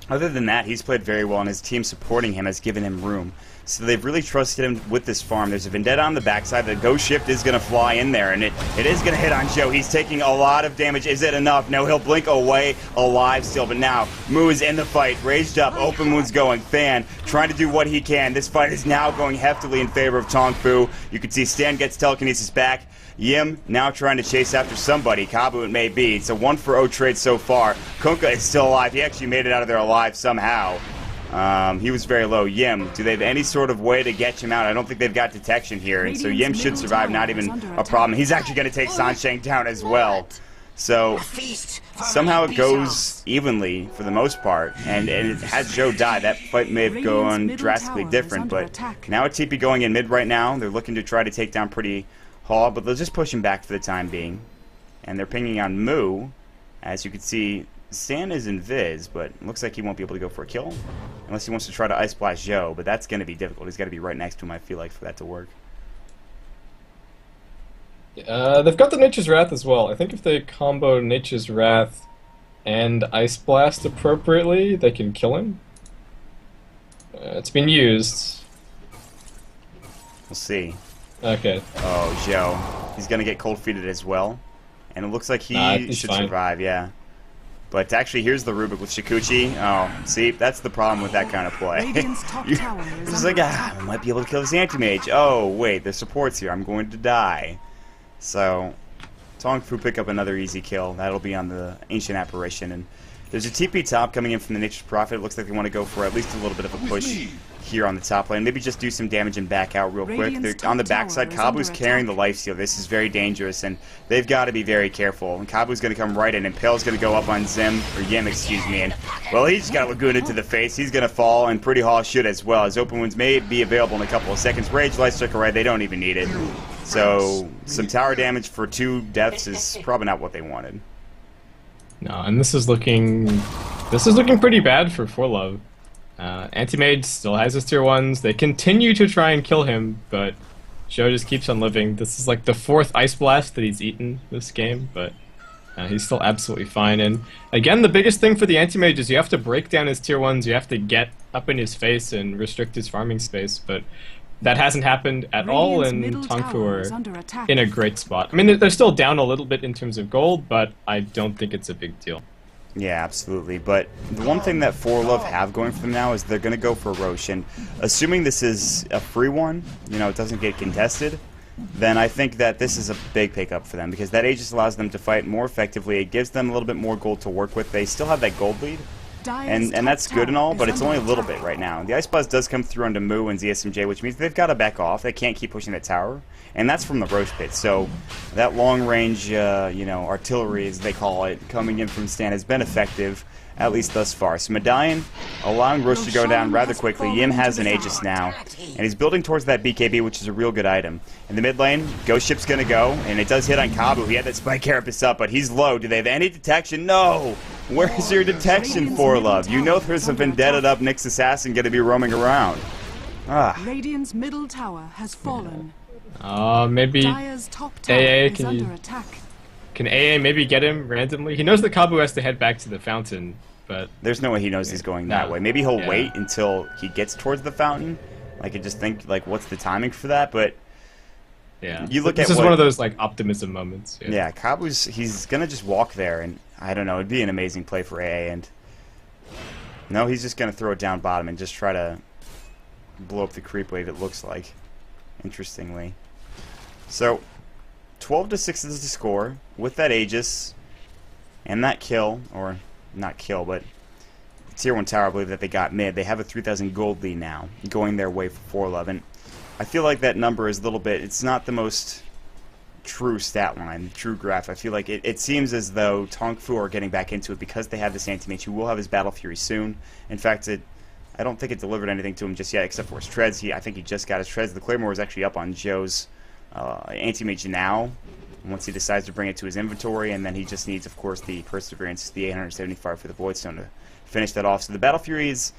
Other than that, he's played very well, and his team supporting him has given him room. So they've really trusted him with this farm. There's a Vendetta on the backside. The Ghost Shift is going to fly in there, and it is going to hit on Zhou. He's taking a lot of damage. Is it enough? No, he'll blink away alive still. But now, Moo is in the fight. Raged up. Open Wound's going. Fan trying to do what he can. This fight is now going heftily in favor of Tongfu. You can see Stan gets telekinesis back. Yim now trying to chase after somebody. Kabu it may be. It's a 1-for-0 trade so far. Kunkka is still alive. He actually made it out of there alive somehow. He was very low. Yim, do they have any sort of way to get him out? I don't think they've got detection here, and so Yim should survive, not even a problem. He's actually going to take Sansheng down as well. So somehow it goes evenly for the most part, and had Zhou died, that fight may have gone drastically different, but now a TP going in mid right now. They're looking to try to take down Pretty Hall, but they'll just push him back for the time being. And they're pinging on Moo. As you can see, Stan is invis, but it looks like he won't be able to go for a kill unless he wants to try to Ice Blast Zhou, but that's going to be difficult. He's got to be right next to him, I feel like, for that to work. They've got the Nature's Wrath as well. I think if they combo Nature's Wrath and Ice Blast appropriately, they can kill him. It's been used. We'll see. Okay. Oh, Zhou. He's going to get cold feeted as well. And it looks like he should survive, yeah. But actually, here's the Rubik with Shikuchi. Oh, see, that's the problem with that kind of play. It's like, I might be able to kill this anti-mage. Oh, wait, there's supports here. I'm going to die. So, Tongfu pick up another easy kill. That'll be on the Ancient Apparition. And there's a TP top coming in from the Nature's Prophet. It looks like they want to go for at least a little bit of a push here on the top lane. Maybe just do some damage and back out real quick. They're on the backside. Kabu's carrying the lifesteal. This is very dangerous, and they've got to be very careful. And Kabu's going to come right in, and Pale's going to go up on Yim, excuse me. And, well, he just got Laguna to the face. He's going to fall, and Pretty Hall should as well, as open wounds may be available in a couple of seconds. Rage, Light Strike, right, they don't even need it. So, some tower damage for 2 deaths is probably not what they wanted. No, and this is looking pretty bad for ForLove. Anti-Mage still has his tier 1s. They continue to try and kill him, but Zhou just keeps on living. This is like the 4th Ice Blast that he's eaten this game, but He's still absolutely fine. And again, the biggest thing for the anti-mage is you have to break down his tier 1s, you have to get up in his face and restrict his farming space, but that hasn't happened at all, and Tongfu are in a great spot. I mean, they're still down a little bit in terms of gold, but I don't think it's a big deal. Yeah, absolutely. But the one thing that ForLove have going for them now is they're going to go for Roche. And assuming this is a free one, you know, it doesn't get contested, then I think that this is a big pickup for them because that Aegis allows them to fight more effectively. It gives them a little bit more gold to work with. They still have that gold lead, and that's good and all, but it's only a little bit right now. The Ice Blast does come through onto Mu and ZSMJ, which means they've got to back off. They can't keep pushing that tower, and that's from the Roche pit. So that long-range, you know, artillery, as they call it, coming in from Stan has been effective, at least thus far. So Medallion allowing Roche to go down rather quickly. Yim has an Aegis now, and he's building towards that BKB, which is a real good item. In the mid lane, Ghost Ship's going to go, and it does hit on Kabu. He had that Spike Carapace up, but he's low. Do they have any detection? No! Where's your detection, ForLove? You know there's a Vendetta up Nyx Assassin going to be roaming around. Radiant's middle tower has fallen. Maybe Dire's top tower AA is under attack. Can AA maybe get him randomly? He knows that Kabu has to head back to the fountain, but there's no way he knows he's going that way. Maybe he'll wait until he gets towards the fountain. I could just think, like, what's the timing for that? But yeah, you look this at is one of those like optimism moments. Yeah, he's gonna just walk there, and I don't know. It'd be an amazing play for AA, and no, he's just gonna throw it down bottom and just try to blow up the creep wave. It looks like, interestingly. So 12-6 is the score with that Aegis and that kill, or not kill, but tier 1 tower, I believe, that they got mid. They have a 3,000 gold lead now, going their way for ForLove, and I feel like that number is a little bit, it's not the most true stat line, true graph. I feel like it seems as though Tongfu are getting back into it because they have this anti-mage who will have his Battle Fury soon. In fact, I don't think it delivered anything to him just yet, except for his treads. I think he just got his treads. The Claymore is actually up on Joe's anti-mage now, once he decides to bring it to his inventory, and then he just needs, of course, the Perseverance, the 875 for the Voidstone to finish that off. So the Battle Fury it's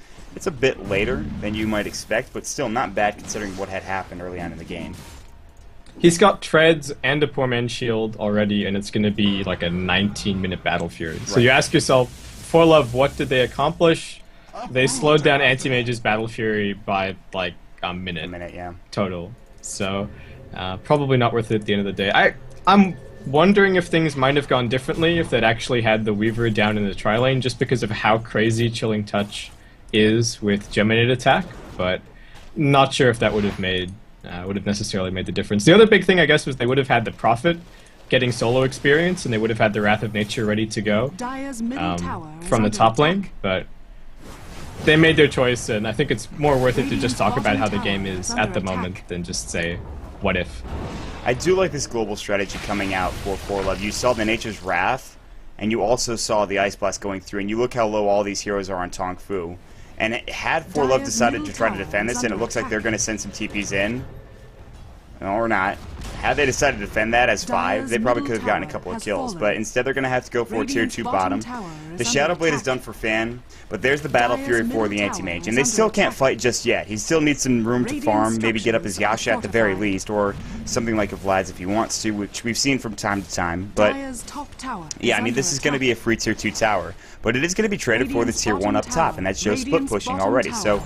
a bit later than you might expect, but still not bad considering what had happened early on in the game. He's got treads and a poor man's shield already, and it's going to be like a 19-minute Battle Fury. So you ask yourself, ForLove, what did they accomplish? They slowed down Anti-Mage's Battle Fury by like a minute. Yeah. Total. So probably not worth it at the end of the day. I'm wondering if things might have gone differently if they'd actually had the Weaver down in the tri-lane, just because of how crazy Chilling Touch is with Geminate attack, but not sure if that would have necessarily made the difference. The other big thing, I guess, was they would have had the Prophet getting solo experience, and they would have had the Wrath of Nature ready to go from the top lane, but they made their choice, and I think it's more worth it to just talk about how the game is at the moment than just say, what if? I do like this global strategy coming out for ForLove. You saw the Nature's Wrath, and you also saw the Ice Blast going through, and you look how low all these heroes are on Tongfu. And had ForLove decided to try to defend this, and it looks like they're going to send some TPs in, or not. Had they decided to defend that as 5, they probably could have gotten a couple of kills, but instead they're going to have to go for a tier 2 bottom. The Shadow Blade is done for Fan, but there's the Battle Fury for the Anti-Mage, and they still can't fight just yet. He still needs some room to farm, maybe get up his Yasha at the very least, or something like a Vlad's if he wants to, which we've seen from time to time. But yeah, I mean, this is going to be a free tier 2 tower, but it is going to be traded for the tier 1 up top, and that shows split pushing already. So,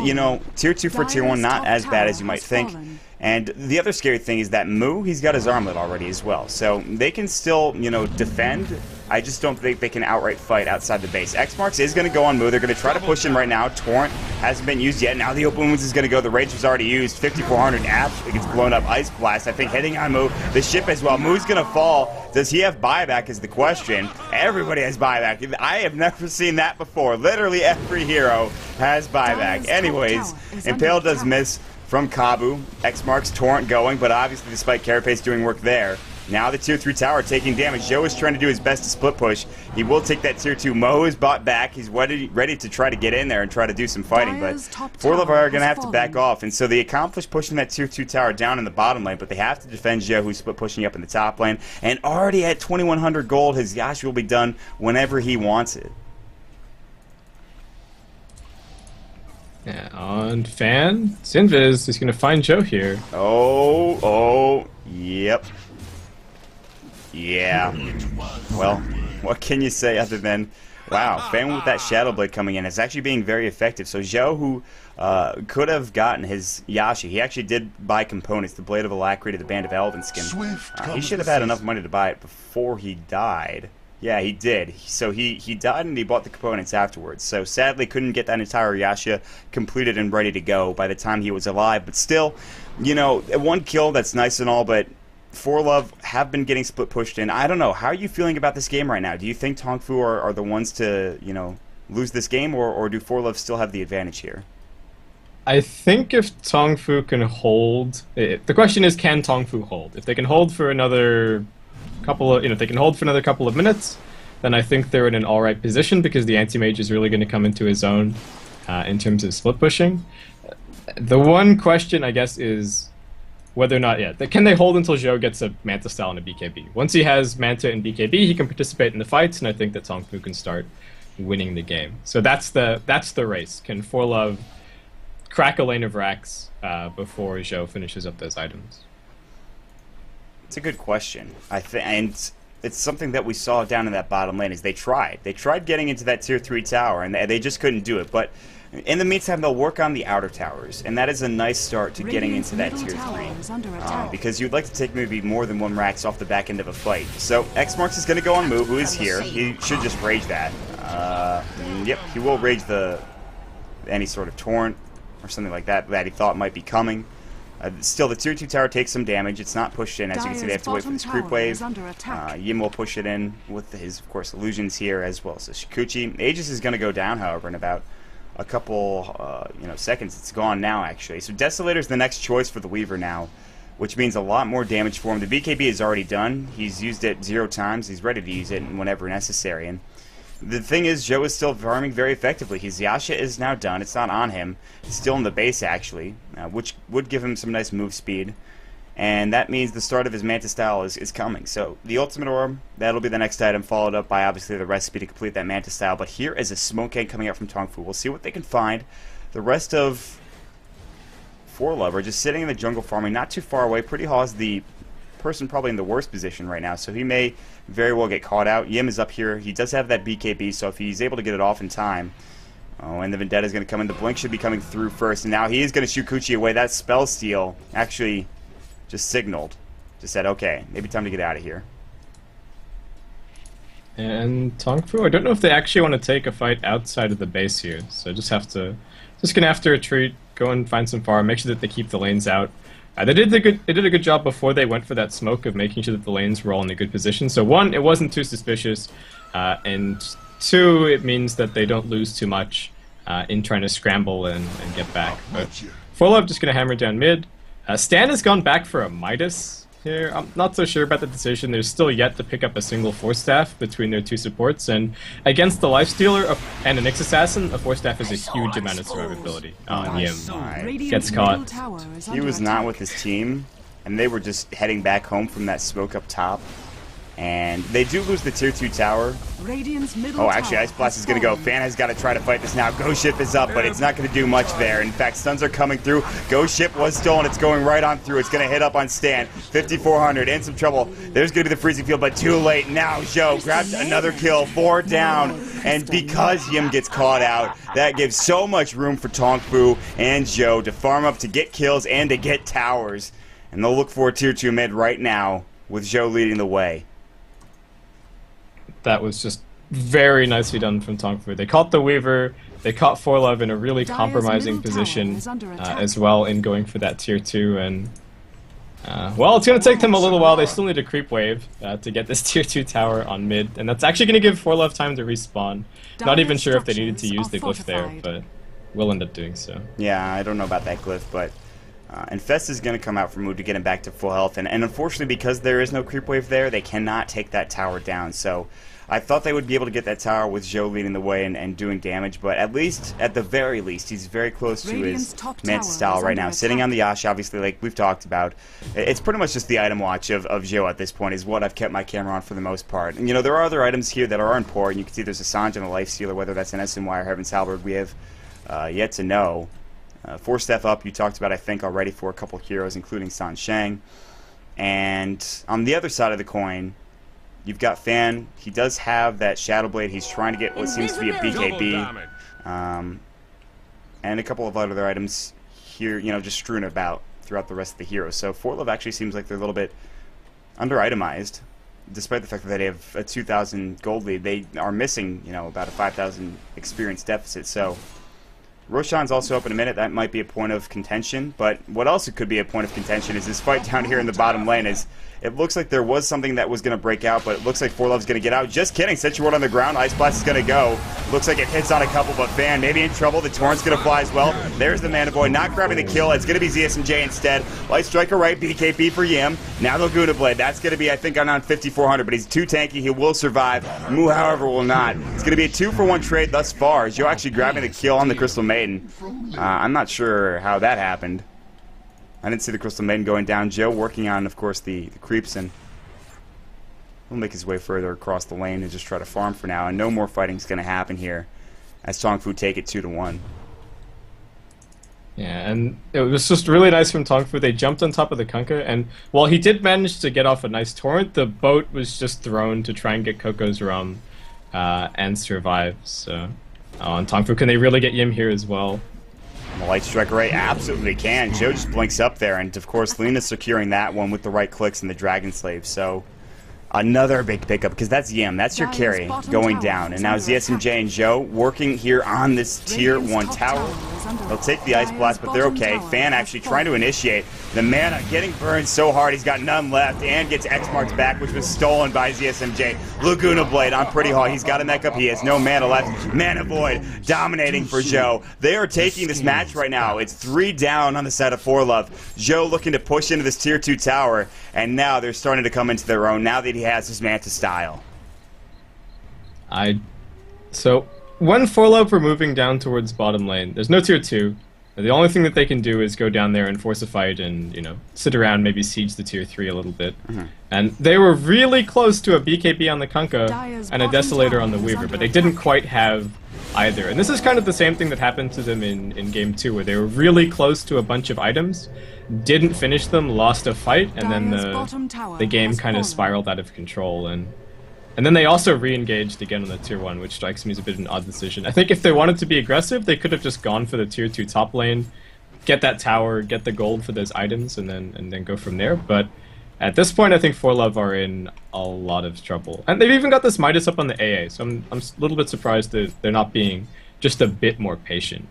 you know, tier 2 for tier 1, not as bad as you might think. And the other scary thing is that Mu, he's got his armlet already as well. So they can still, you know, defend. I just don't think they can outright fight outside the base. X-Marks is going to go on Mu. They're going to try to push him right now. Torrent hasn't been used yet. Now the Open Wounds is going to go. The Rage was already used. 5,400 absolutely gets blown up. Ice Blast, I think, hitting on Mu. The ship as well. Mu's going to fall. Does he have buyback is the question. Everybody has buyback. I have never seen that before. Literally every hero has buyback. Anyways, Impale does miss from Kabu. X marks Torrent going, but obviously the Spike Carapace doing work there. Now the tier 3 tower taking damage. Joe is trying to do his best to split push. He will take that tier 2. Mo is bought back. He's ready to try to get in there and try to do some fighting, but ForLove are going to have to back off. And so they accomplished pushing that tier 2 tower down in the bottom lane, but they have to defend Joe, who's split pushing up in the top lane. And already at 2,100 gold, his Yasha will be done whenever he wants it. Yeah, on Fan, Sinviz is going to find Joe here. Oh, yep. Yeah. well, what can you say other than, wow, Fengyun with that Shadow Blade coming in is actually being very effective. So Zhou, who could have gotten his Yashi, he actually did buy components, the Blade of Alacrity, the Band of Elven skin. He should have had enough money to buy it before he died. Yeah, he did. So he died and he bought the components afterwards. So sadly couldn't get that entire Yasha completed and ready to go by the time he was alive. But still, you know, one kill, that's nice and all, but ForLove have been getting split pushed in. I don't know. How are you feeling about this game right now? Do you think Tongfu are the ones to, you know, lose this game, or do ForLove still have the advantage here? I think if Tongfu can hold, the question is, can Tongfu hold? If they can hold for another couple of, if they can hold for another couple of minutes, then I think they're in an alright position because the anti-mage is really going to come into his own in terms of split pushing. The one question, I guess, is whether or not, can they hold until Zhou gets a Manta style and a BKB? Once he has Manta and BKB, he can participate in the fights, and I think that Tongfu can start winning the game. So that's the race. Can ForLove crack a lane of racks before Zhou finishes up those items? It's a good question. And it's something that we saw down in that bottom lane. Is they tried getting into that tier 3 tower, and they just couldn't do it. But in the meantime, they'll work on the outer towers, and that is a nice start to getting into that tier 3. Because you'd like to take maybe more than one racks off the back end of a fight. So Xmarks is going to go on move, who is here. He should just rage that. Yep, he will rage any sort of torrent or something like that he thought might be coming. Still, the tier 2 tower takes some damage. It's not pushed in. As you can see, they have to wait for this creep wave. Yim will push it in with his, of course, illusions here, as well as the Shikuchi. Aegis is going to go down, however, in about a couple seconds. It's gone now, actually. So Desolator's the next choice for the Weaver now, which means a lot more damage for him. The BKB is already done. He's used it 0 times. He's ready to use it whenever necessary. And the thing is, Zhou is still farming very effectively. His Yasha is now done. It's not on him. It's still in the base, actually, which would give him some nice move speed. And that means the start of his Manta style is coming. So the Ultimate Orb, that'll be the next item, followed up by, obviously, the recipe to complete that Manta style. But here is a Smoke Egg coming out from Tongfu. We'll see what they can find. The rest of ForLove are just sitting in the jungle farming, not too far away. Pretty Haw is the person probably in the worst position right now, so he may very well get caught out. Yim is up here. He does have that BKB, so if he's able to get it off in time. Oh, and the Vendetta is going to come in. The Blink should be coming through first, and now he is going to shoot Kuchi away. That spell steal actually just signaled. Just said, okay, maybe time to get out of here. And Tongfu, I don't know if they actually want to take a fight outside of the base here, so just gonna have to retreat, go and find some farm, make sure that they keep the lanes out. They did a good job before they went for that smoke of making sure that the lanes were all in a good position. So 1, it wasn't too suspicious, and 2, it means that they don't lose too much in trying to scramble and get back. But ForLove just going to hammer down mid. Stan has gone back for a Midas here. I'm not so sure about the decision. There's still yet to pick up a single Force Staff between their 2 supports, and against the Lifestealer and a Nyx Assassin, a Force Staff has a huge amount of survivability. Yim gets caught. He was not with his team, and they were just heading back home from that smoke up top. And they do lose the tier 2 tower. Oh, actually, Ice Blast is going to go. Fan has got to try to fight this now. Ghost Ship is up, but it's not going to do much there. In fact, stuns are coming through. Ghost Ship was stolen. It's going right on through. It's going to hit up on Stan. 5,400. In some trouble. There's going to be the freezing field, but too late. Now Zhou grabs another kill. 4 down. And because Yim gets caught out, that gives so much room for Tongfu and Zhou to farm up to get kills and to get towers. And they'll look for a tier 2 mid right now with Zhou leading the way. That was just very nicely done from Tongfu. They caught the Weaver, they caught ForLove in a really compromising position as well in going for that tier 2, and well, it's going to take them a little while. They still need a creep wave to get this tier 2 tower on mid, and that's actually going to give ForLove time to respawn. Not even sure if they needed to use the glyph there, but we'll end up doing so. Yeah, I don't know about that glyph, but Infest is going to come out for move to get him back to full health, and unfortunately, because there is no creep wave there, they cannot take that tower down. So I thought they would be able to get that tower with Zhou leading the way and doing damage, but at the very least, he's very close to his Manta style right now. Sitting on the Yash, obviously, like we've talked about, it's pretty much just the item watch of Zhou at this point is what I've kept my camera on for the most part. And, there are other items here that are important. You can see there's a Sanj and a Lifestealer, whether that's an SMY or Heaven's Halberd, we have yet to know. 4 step up, you talked about, I think, already for a couple heroes, including San Shang. And on the other side of the coin, you've got Fan. He does have that Shadow Blade. He's trying to get what seems to be a BKB. And a couple of other items here, you know, just strewn about throughout the rest of the heroes. So ForLove actually seems like they're a little bit under-itemized, despite the fact that they have a 2,000 gold lead. They are missing, you know, about a 5,000 experience deficit. So Ro16's also up in a minute. That might be a point of contention. But what else could be a point of contention is this fight down here in the bottom lane. Is it looks like there was something that was going to break out, but it looks like ForLove's going to get out. Just kidding. Situate on the ground. Ice Blast is going to go. Looks like it hits on a couple, but Fan maybe in trouble. The Torrent's going to fly as well. There's the Mana Boy not grabbing the kill. It's going to be ZSMJ instead. Light Striker right, BKB for Yim. Now Laguna Blade. That's going to be, I think, around 5,400, but he's too tanky. He will survive. Mu, however, will not. It's going to be a 2-for-1 trade thus far. Joe actually grabbing the kill on the Crystal Maiden. I'm not sure how that happened. I didn't see the Crystal Maiden going down. Joe working on, of course, the creeps, and he'll make his way further across the lane and just try to farm for now. And no more fighting is going to happen here as Tongfu take it 2-1. Yeah, and it was just really nice from Tongfu. They jumped on top of the Kunkka, and while he did manage to get off a nice torrent, the boat was just thrown to try and get Coco's realm and survive. So on Tongfu, can they really get Yim here as well? The Light Striker Ray absolutely can. Joe just blinks up there, and of course Lena's securing that one with the right clicks and the Dragon Slave. So another big pickup, because that's Yim. That's your carry going down. And now ZSMJ and Joe working here on this tier 1 tower. They'll take the Ice Blast, but they're okay. Fan actually trying to initiate. The mana getting burned so hard, he's got none left, and gets X marks back, which was stolen by ZSMJ. Laguna Blade on Pretty Hawk. He's got a mech up. He has no mana left. Mana Void dominating for Joe. They are taking this match right now. It's 3 down on the side of ForLove. Joe looking to push into this tier 2 tower, and now they're starting to come into their own now that he has his Manta style. So when ForLove were moving down towards bottom lane, there's no tier 2. The only thing that they can do is go down there and force a fight and, you know, sit around, maybe siege the tier 3 a little bit. And they were really close to a BKB on the Kunkka and a Desolator on the Weaver, but they didn't quite have either. And this is kind of the same thing that happened to them in Game 2, where they were really close to a bunch of items, didn't finish them, lost a fight, and then the game kind of spiraled out of control. And then they also re-engaged again on the tier 1, which strikes me as a bit of an odd decision. I think if they wanted to be aggressive, they could have just gone for the tier 2 top lane, get that tower, get the gold for those items, and then go from there. But at this point, I think ForLove are in a lot of trouble. And they've even got this Midas up on the AA, so I'm a little bit surprised that they're not being just a bit more patient.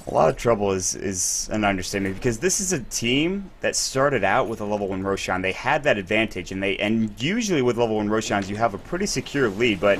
A lot of trouble is an understatement, because this is a team that started out with a level 1 Roshan. They had that advantage, and usually with level 1 Roshans you have a pretty secure lead, but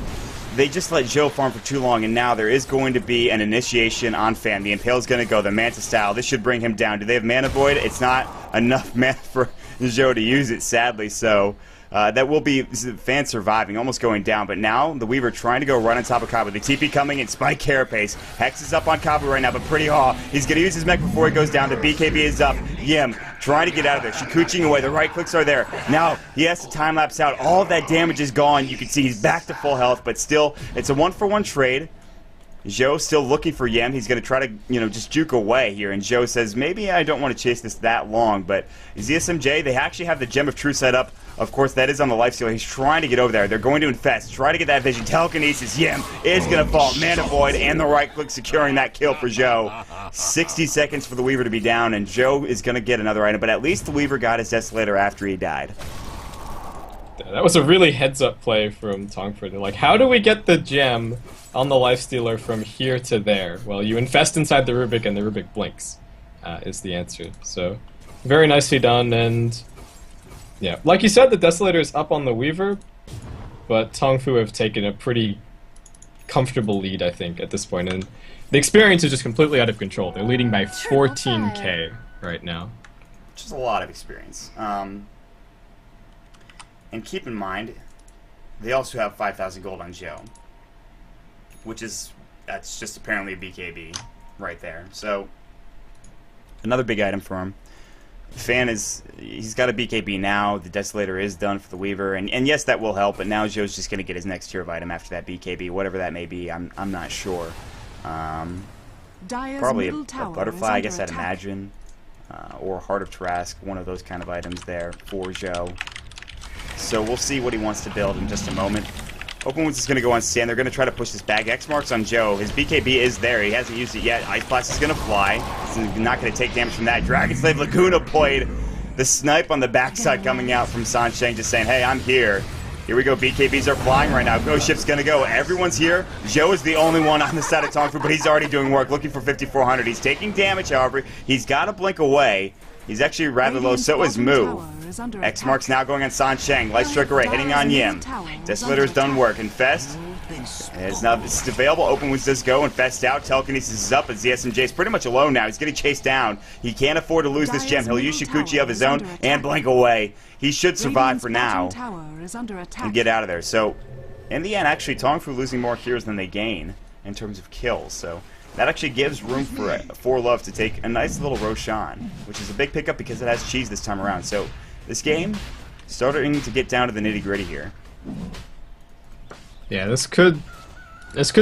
they just let Joe farm for too long, and now there is going to be an initiation on Fan. The Impale's going to go, the Manta style. This should bring him down. Do they have Mana Void? It's not enough mana for Joe to use it, sadly, so that will be Fan surviving, almost going down. But now the Weaver trying to go right on top of Kabu. The TP coming in, Spike Carapace. Hex is up on Kabu right now, but Pretty Haw. He's going to use his mech before he goes down. The BKB is up. Yim trying to get out of there. Shikuching away. The right clicks are there. Now he has to time lapse out. All of that damage is gone. You can see he's back to full health, but still, it's a 1-for-1 trade. Joe still looking for Yim. He's going to try to, you know, just juke away here. And Joe says, maybe I don't want to chase this that long. But ZSMJ, they actually have the Gem of Truth set up. Of course, that is on the lifesteal. He's trying to get over there. They're going to infest. Try to get that vision. Telekinesis. Yim is going to fall. Mana Void and the right click securing that kill for Joe. 60 seconds for the Weaver to be down. And Joe is going to get another item. But at least the Weaver got his Desolator after he died. That was a really heads-up play from Tongfu. They're like, how do we get the gem on the lifestealer from here to there? Well, you infest inside the Rubik, and the Rubik blinks, is the answer. So, very nicely done, and yeah. Like you said, the Desolator is up on the Weaver, but Tongfu have taken a pretty comfortable lead, I think, at this point, and the experience is just completely out of control. They're leading by 14k right now. Which is a lot of experience. And keep in mind, they also have 5,000 gold on Joe, that's just apparently a BKB right there. So another big item for him. Fan he's got a BKB now. The Desolator is done for the Weaver, and yes, that will help. But now Joe's just going to get his next tier of item after that BKB, whatever that may be. I'm not sure. Probably a butterfly, I guess I'd imagine, or Heart of Trask, one of those kind of items there for Joe. so we'll see what he wants to build in just a moment. Open Wounds is going to go on Stan. They're going to try to push this bag. X marks on Joe. His BKB is there. He hasn't used it yet. Ice Blast is going to fly. He's not going to take damage from that. Dragon Slave Laguna played. The snipe on the backside coming out from Sansheng, just saying, hey, I'm here. Here we go. BKBs are flying right now. Ghost Ship's going to go. Everyone's here. Joe is the only one on the side of Tongfu, but he's already doing work, looking for 5,400. He's taking damage, however. He's got to blink away. He's actually rather low. So is Mu. X marks now going on Sansheng. Light Strike Array hitting on Yim. Desolator's done work. Infest it's available. Open Wounds does go. Infest out. Telekinesis is up, but ZSMJ is pretty much alone now. He's getting chased down. He can't afford to lose this gem. He'll use Shikuchi of his own and blink away. He should survive for now and get out of there. So, in the end, actually, Tongfu losing more heroes than they gain in terms of kills. So, that actually gives room for ForLove to take a nice little Ro16, which is a big pickup because it has cheese this time around. So, this game starting to get down to the nitty-gritty here. Yeah, this could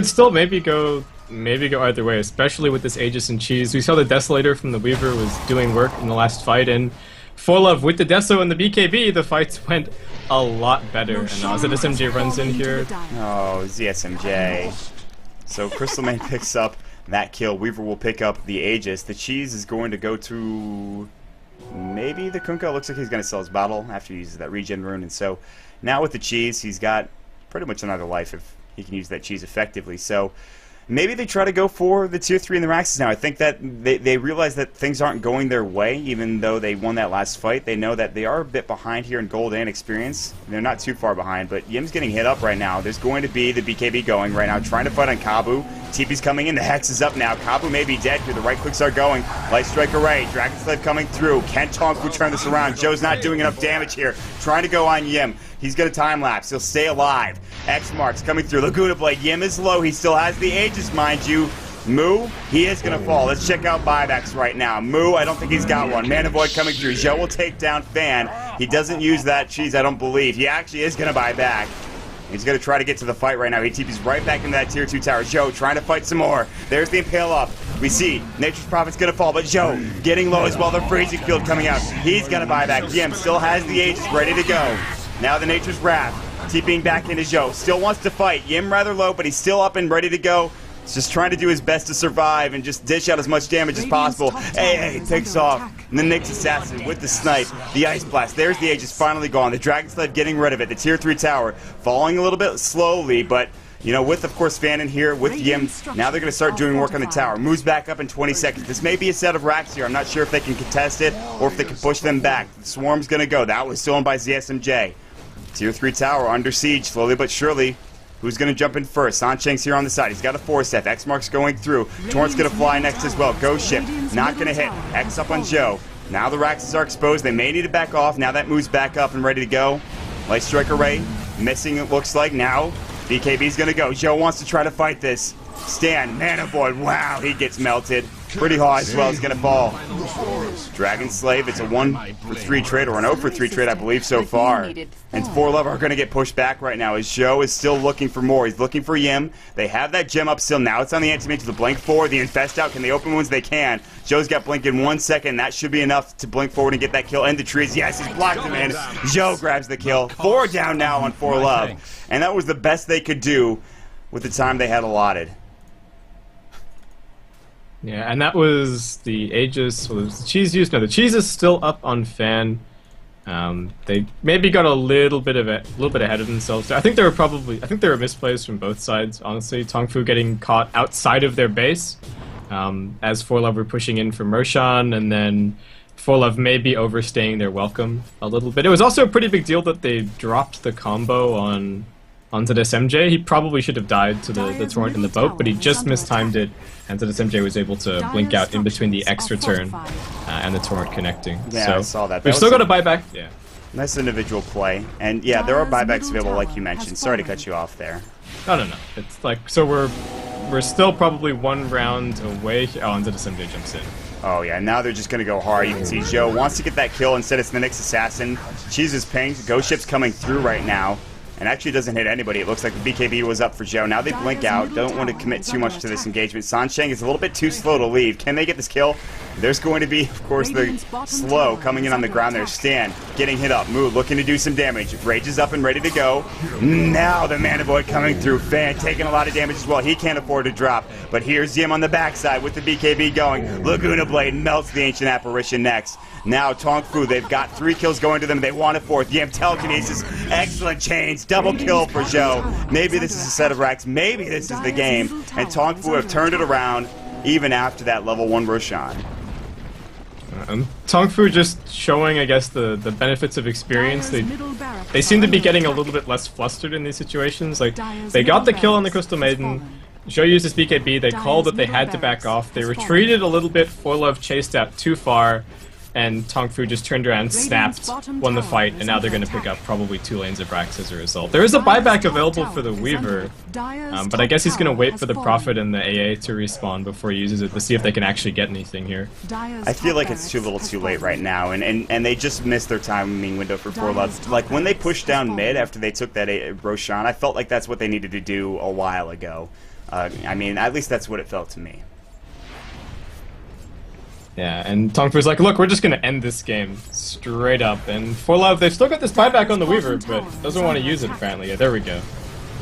still maybe go either way, especially with this Aegis and cheese. We saw the Desolator from the Weaver was doing work in the last fight, and ForLove with the Deso and the BKB, the fights went a lot better. And now ZSMJ runs in here. Oh, ZSMJ. So Crystal Main picks up that kill. Weaver will pick up the Aegis. The cheese is going to go to maybe the Kunkka. Looks like he's going to sell his bottle after he uses that regen rune. And so now with the cheese, he's got pretty much another life if he can use that cheese effectively. So maybe they try to go for the tier 3 in the Raxes now. I think that they realize that things aren't going their way, even though they won that last fight. They know that they are a bit behind here in gold and experience. They're not too far behind, but Yim's getting hit up right now. There's going to be the BKB going right now, trying to fight on Kabu. TP's coming in, the Hex is up now. Kabu may be dead here, the right clicks are going. Light Strike Array, Dragon Slave coming through. Can Tongfu turn this around? Joe's not doing enough damage here. Trying to go on Yim. He's going to time-lapse. He'll stay alive. X marks coming through. Laguna Blade. Yim is low. He still has the Aegis, mind you. Mu, he is going to fall. Let's check out buybacks right now. Mu, I don't think he's got one. Mana Void coming through. Joe will take down Fan. He doesn't use that cheese, I don't believe. He actually is going to buy back. He's going to try to get to the fight right now. He TP's right back into that tier 2 tower. Joe trying to fight some more. There's the Impale up. We see Nature's Prophet's going to fall, but Joe getting low as well. The Freezing Field coming out. He's going to buy back. Yim still has the Aegis ready to go. Now the Nature's Wrath. TPing back into Joe. Still wants to fight. Yim rather low, but he's still up and ready to go. He's just trying to do his best to survive and just dish out as much damage as possible. Hey, takes off. And the Nyx Assassin with the snipe. The Ice Blast. There's the Aegis finally gone. The Dragon Slave getting rid of it. The tier 3 tower falling a little bit slowly, but you know, with, of course, Fan in here, with Yim, now they're going to start doing work on the tower. Moves back up in 20 seconds. This may be a set of racks here. I'm not sure if they can contest it or if they can push them back. The Swarm's going to go. That was stolen by ZSMJ. Tier 3 tower under siege, slowly but surely. Who's going to jump in first? Sansheng's here on the side. He's got a 4-step. X mark's going through. Torrent's going to fly next as well. Ghost Ship. Not going to hit. X up on Joe. Now the Raxes are exposed. They may need to back off. Now that moves back up and ready to go. Light Strike Array. Missing, it looks like. Now BKB's going to go. Joe wants to try to fight this. Stan. Mana Void. Wow, he gets melted. Pretty high as well. He's going to fall. Dragon Slave. It's a 1-for-3 trade or an 0-for-3 trade, I believe, so far. And ForLove are going to get pushed back right now as Joe is still looking for more. He's looking for Yim. They have that gem up still. Now it's on the anti-mage to the blink forward. The Infest out. Can they open wounds? They can. Joe's got blink in 1 second. That should be enough to blink forward and get that kill. End the trees. Yes, he's blocked him in. Joe grabs the kill. 4 down now on ForLove. And that was the best they could do with the time they had allotted. Yeah, and that was the Aegis. Well, was the cheese used? No, the cheese is still up on Fan. They maybe got a little bit ahead of themselves. I think they were misplays from both sides. Honestly, Tongfu getting caught outside of their base, as ForLove were pushing in from Roshan, and then ForLove maybe overstaying their welcome a little bit. It was also a pretty big deal that they dropped the combo onto this MJ. He probably should have died to the torrent in the boat, but he just mistimed it, and so this MJ was able to blink out in between the extra turn and the torrent connecting. Yeah, so I saw that. We've still got a buyback. Yeah. Nice individual play. And yeah, there are buybacks available like you mentioned. Sorry to cut you off there. No. It's like, so we're still probably 1 round away. Oh, and this MJ jumps in. Oh yeah, now they're just going to go hard. You can see Joe wants to get that kill. Instead it's the Nyx Assassin. Cheese is pinged. Ghost Ship's coming through right now. And actually doesn't hit anybody. It looks like the BKB was up for Joe. Now they blink out. Don't want to commit too much to this engagement. Sansheng is a little bit too slow to leave. Can they get this kill? There's going to be, of course, the slow coming in on the ground there. Stan getting hit up. Moo looking to do some damage. Rage is up and ready to go. Now the Mana Void coming through. Fan taking a lot of damage as well. He can't afford to drop. But here's Yim on the backside with the BKB going. Laguna Blade melts the Ancient Apparition next. Now Tongfu, they've got 3 kills going to them. They want a 4th. Yim telekinesis. Excellent chains. Double kill for Zhou. Maybe this is a set of racks. Maybe this is the game. And Tongfu have turned it around even after that level 1 Roshan. Tongfu just showing, I guess, the benefits of experience. They seem to be getting a little bit less flustered in these situations. Like, they got the kill on the Crystal Maiden. Zhou used his BKB. They called that they had to back off. They retreated a little bit. ForLove chased out too far. And Tongfu just turned around, snapped, won the fight, and now they're going to pick up probably 2 lanes of Rax as a result. There is a buyback available for the Weaver, but I guess he's going to wait for the Prophet and the AA to respawn before he uses it to see if they can actually get anything here. I feel like it's too little too late right now, and they just missed their timing window for ForLove. Like, when they pushed down mid after they took that Roshan, I felt like that's what they needed to do a while ago. I mean, at least that's what it felt to me. Yeah, and Tongfu's like, look, we're just going to end this game straight up. And ForLove, they've still got this buyback on the Weaver, but doesn't want to use it apparently. Yeah, there we go.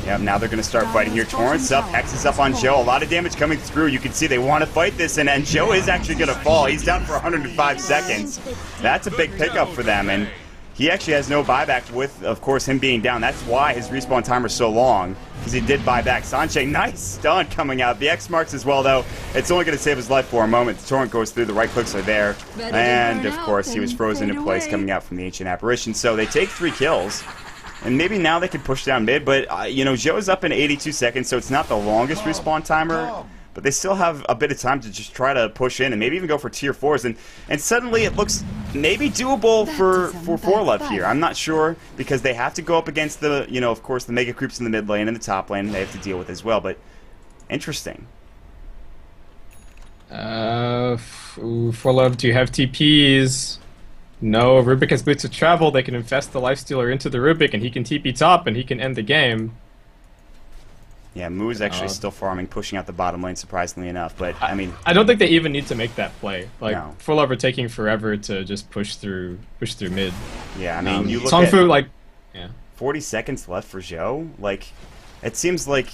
Yeah, now they're going to start fighting here. Torrent's up, Hex is up on Zhou. A lot of damage coming through. You can see they want to fight this, and Zhou is actually going to fall. He's down for 105 seconds. That's a big pickup for them, and he actually has no buyback with, of course, him being down. That's why his respawn timer is so long, because he did buy back. Sanche, nice stun coming out. The X marks as well, though. It's only going to save his life for a moment. The Torrent goes through, the right clicks are there. And, of course, he was frozen in place coming out from the Ancient Apparition. So they take 3 kills. And maybe now they can push down mid, but, you know, Zhou's up in 82 seconds, so it's not the longest respawn timer. But they still have a bit of time to just try to push in and maybe even go for tier 4s. And suddenly it looks maybe doable for ForLove here. I'm not sure, because they have to go up against the, you know, of course, the mega creeps in the mid lane and the top lane they have to deal with as well. But interesting. ForLove, do you have TPs? No, Rubik has boots of travel. They can infest the Lifestealer into the Rubik, and he can TP top, and he can end the game. Yeah, Moo is actually still farming, pushing out the bottom lane, surprisingly enough. But I mean, I don't think they even need to make that play. Like, no. ForLove are taking forever to just push through mid. Yeah, I mean, you look Tongfu, at like, yeah, 40 seconds left for Zhou. Like, it seems like,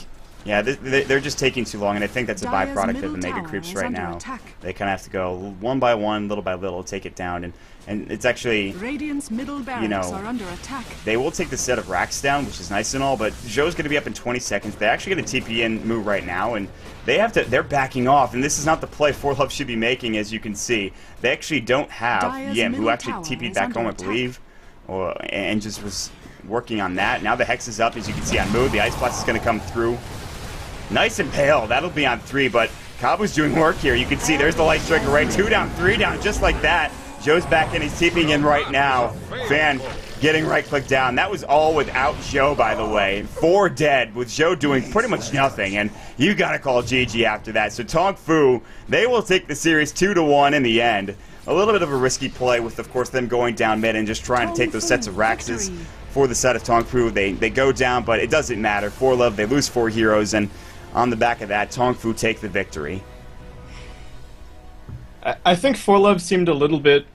yeah, they're just taking too long, and I think that's a byproduct of the mega creeps right now. They kind of have to go one by one, little by little, take it down, and it's actually, you know, they will take the set of racks down, which is nice and all, but Zhou's going to be up in 20 seconds. They're actually going to TP in Moo right now, and they're backing off, and this is not the play ForLove should be making, as you can see. They actually don't have Yim, who actually TP'd back home, I believe, and just was working on that. Now the Hex is up, as you can see on Moo. The Ice Blast is going to come through. Nice and pale. That'll be on 3, but Kabu's doing work here. You can see there's the Light Striker array. 2 down, 3 down, just like that. Zhou's back in. He's TPing in right now. Fan getting right-click down. That was all without Zhou, by the way. 4 dead, with Zhou doing pretty much nothing, and you got to call GG after that. So Tongfu, they will take the series 2-1 in the end. A little bit of a risky play with, of course, them going down mid and just trying to take those sets of Raxes for the set of Tongfu. They go down, but it doesn't matter. ForLove, they lose 4 heroes, and on the back of that, Tongfu take the victory. I think ForLove seemed a little bit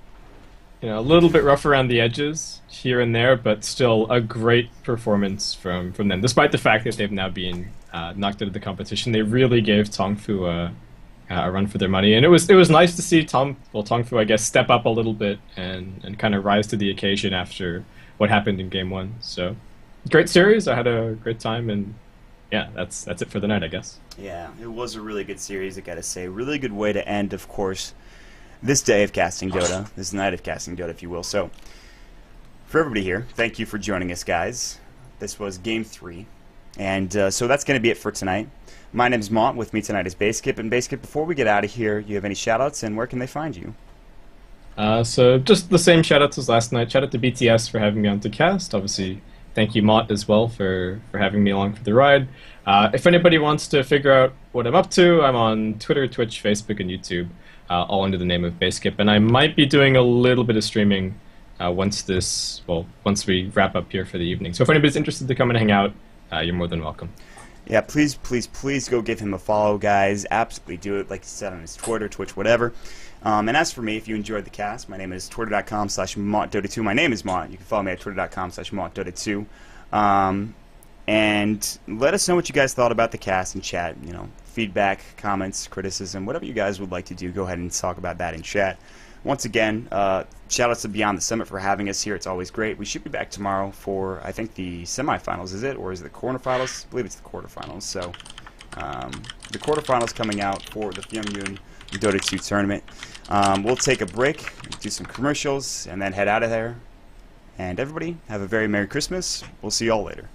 rough around the edges here and there, but still a great performance from them. Despite the fact that they've now been knocked out of the competition, they really gave Tongfu a run for their money, and it was nice to see Tongfu, I guess, step up a little bit and kind of rise to the occasion after what happened in Game 1. So, great series. I had a great time, and yeah, that's it for the night, I guess. Yeah, it was a really good series, I gotta say. Really good way to end, of course, this day of casting Dota, this night of casting Dota, if you will. So, for everybody here, thank you for joining us, guys. This was Game 3, and so that's going to be it for tonight. My name's Mont, with me tonight is Baseskip, and Baseskip, before we get out of here, you have any shoutouts, and where can they find you? So, just the same shoutouts as last night. Shout out to BTS for having me on to cast, obviously. Thank you, Mont, as well, for having me along for the ride. If anybody wants to figure out what I'm up to, I'm on Twitter, Twitch, Facebook, and YouTube, all under the name of Baseskip. And I might be doing a little bit of streaming once we wrap up here for the evening. So if anybody's interested to come and hang out, you're more than welcome. Yeah, please, please, please go give him a follow, guys. Absolutely do it, like he said, on his Twitter, Twitch, whatever. And as for me, if you enjoyed the cast, my name is twitter.com/MontDota2. My name is Mont. You can follow me at twitter.com/MontDota2. And let us know what you guys thought about the cast in chat. You know, feedback, comments, criticism, whatever you guys would like to do, go ahead and talk about that in chat. Once again, shout outs to Beyond the Summit for having us here. It's always great. We should be back tomorrow for, I think, the semifinals, is it? Or is it the quarterfinals? I believe it's the quarterfinals. So, the quarterfinals coming out for the Fengyun Dota 2 tournament. We'll take a break, do some commercials, and then head out of there. And everybody, have a very Merry Christmas. We'll see you all later.